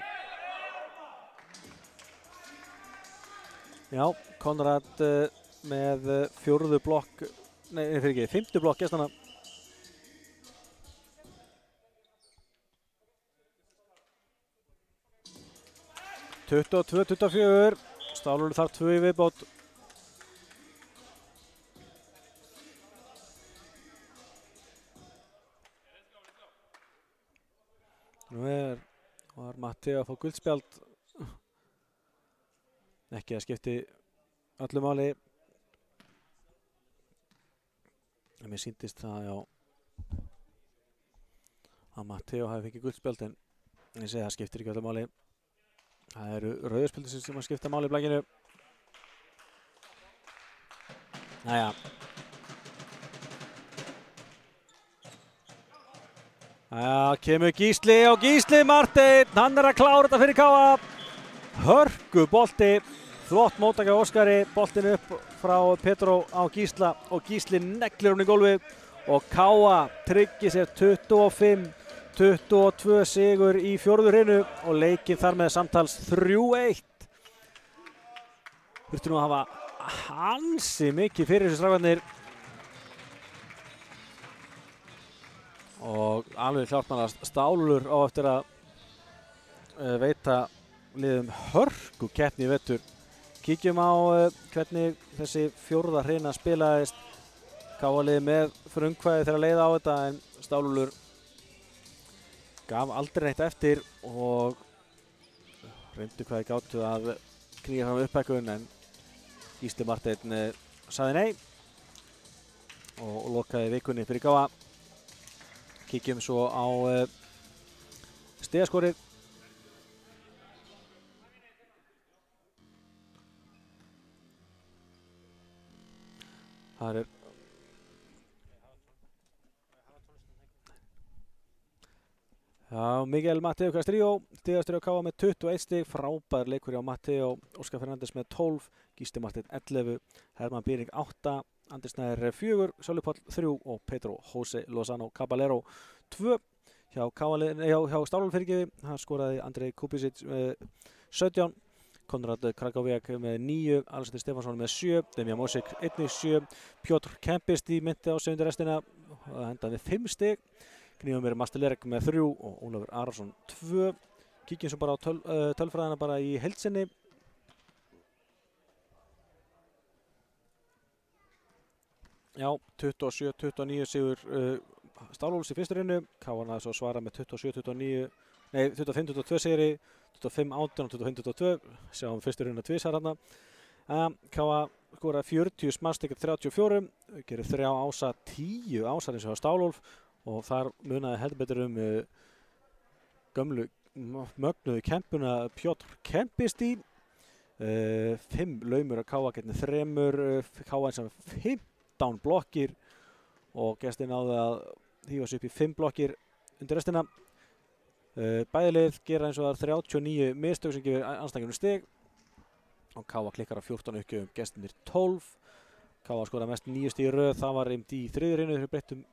Já, Konrad með 4. blokk, nei fyrir ekki, 5. blokk gestana. Tuttugu og 24, Stálúlf þarf 2 í viðbót. Nú var Matti að fá guldspjald. Ekki að skipti öllu máli. En mér sýndist það, já, að Matti hafi fengið guldspjald en ég segi það skiptir ekki öllu máli. Það eru rauðspjaldir sem að skipta máli í blækinu. Næja. Já, kemur Gísli og Gísli Marteinn, hann er að klára þetta fyrir K.A. Hörku bolti, flott móttaka Óskari, boltinn upp frá Pedro á Gísla og Gísli neglir hún í gólfið og K.A. tryggir sér 25-22 sigur í 4. hinu og leikinn þar með samtals 3-1. Þurftu nú að hafa ansi mikið fyrir þessu strákarnir. Og alveg klárt mann að Stálur á eftir að veita liðum hörku keppni í vetur. Kíkjum á hvernig þessi 4. hrina spilaðist. K.A. með frumkvæði þegar leiða á þetta en Stálur gaf aldrei neitt eftir og reyndu hvað þið gátu að knýja fram upphækkun en Gísli Marteinn sagði nei og lokaði vikunni fyrir K.A. Kíkjum svo á stigaskorið. Það er Miguel Mateo Castillo, stigastur á K.A. með 21 stig, frábær leikur hjá Mateo, Óskar Fernández með 12, Gísli Marteinn 11, Hermann Býring 8, Andri Snær 4, Sölvi Páll 3 og Pedro José Lozano Caballero 2. hjá Stálol fyrirgefi. Það skoraði Andrei Kubicic 17, Konrad Krakowiak með 9, Alexander Stefansson með 7, Demja Mosik einnig 7, Pjotr Kempisti myndi á sig undir restina, það endaði með 5 stig, Gnýjumir Mastelerek með 3 og Ólafur Arason 2. Kíkjum svo bara á tölfræðina bara í heild sinni. Já, 27-29 sigur Stálóls í fyrstu reynu, Káan aðeins að svara með 27-29, nei 25-22 sigri, 25-18 og 25-22, sjáum fyrstu reynu tvisar hérna. Káa skoraði 40 smarstikar 34, gerir 3 ása 10 ásar eins og á Stálólf og þar munaði heldur betur gömlu mögnuðu kempuna Pjotr Kempisti. 5 laumur að Káa getni 3, Káa eins og 15 blokkir og gestin náði að hífa sig upp í 5 blokkir undir restina. Bæði lið gera eins og það 39 mistök sem gefur andstæðingunum stig og Káa klikkar á 14 uppgjöfum, gestinir 12. Káa skoraði mest 9 stig í röð, það var reynd í þriðju reynu þegar breyttum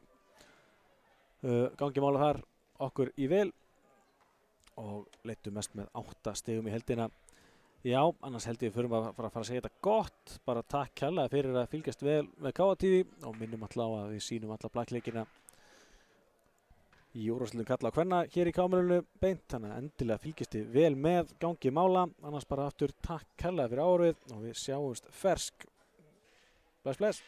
gangi mála þar okkur í vel og leiddu mest með 8 stigum í heldina. Já, annars held ég fyrir að fara að segja þetta gott, bara takk kærlega fyrir að fylgjast vel með Káa TV og minnum alltaf á að við sýnum alla blackleikina í úrvalsdeildum karla og kvenna hér í Káa-málinu beint, þannig að endilega fylgjast þið vel með gangi mála, annars bara aftur takk kærlega fyrir árið og við sjáumst fersk. Bless, bless.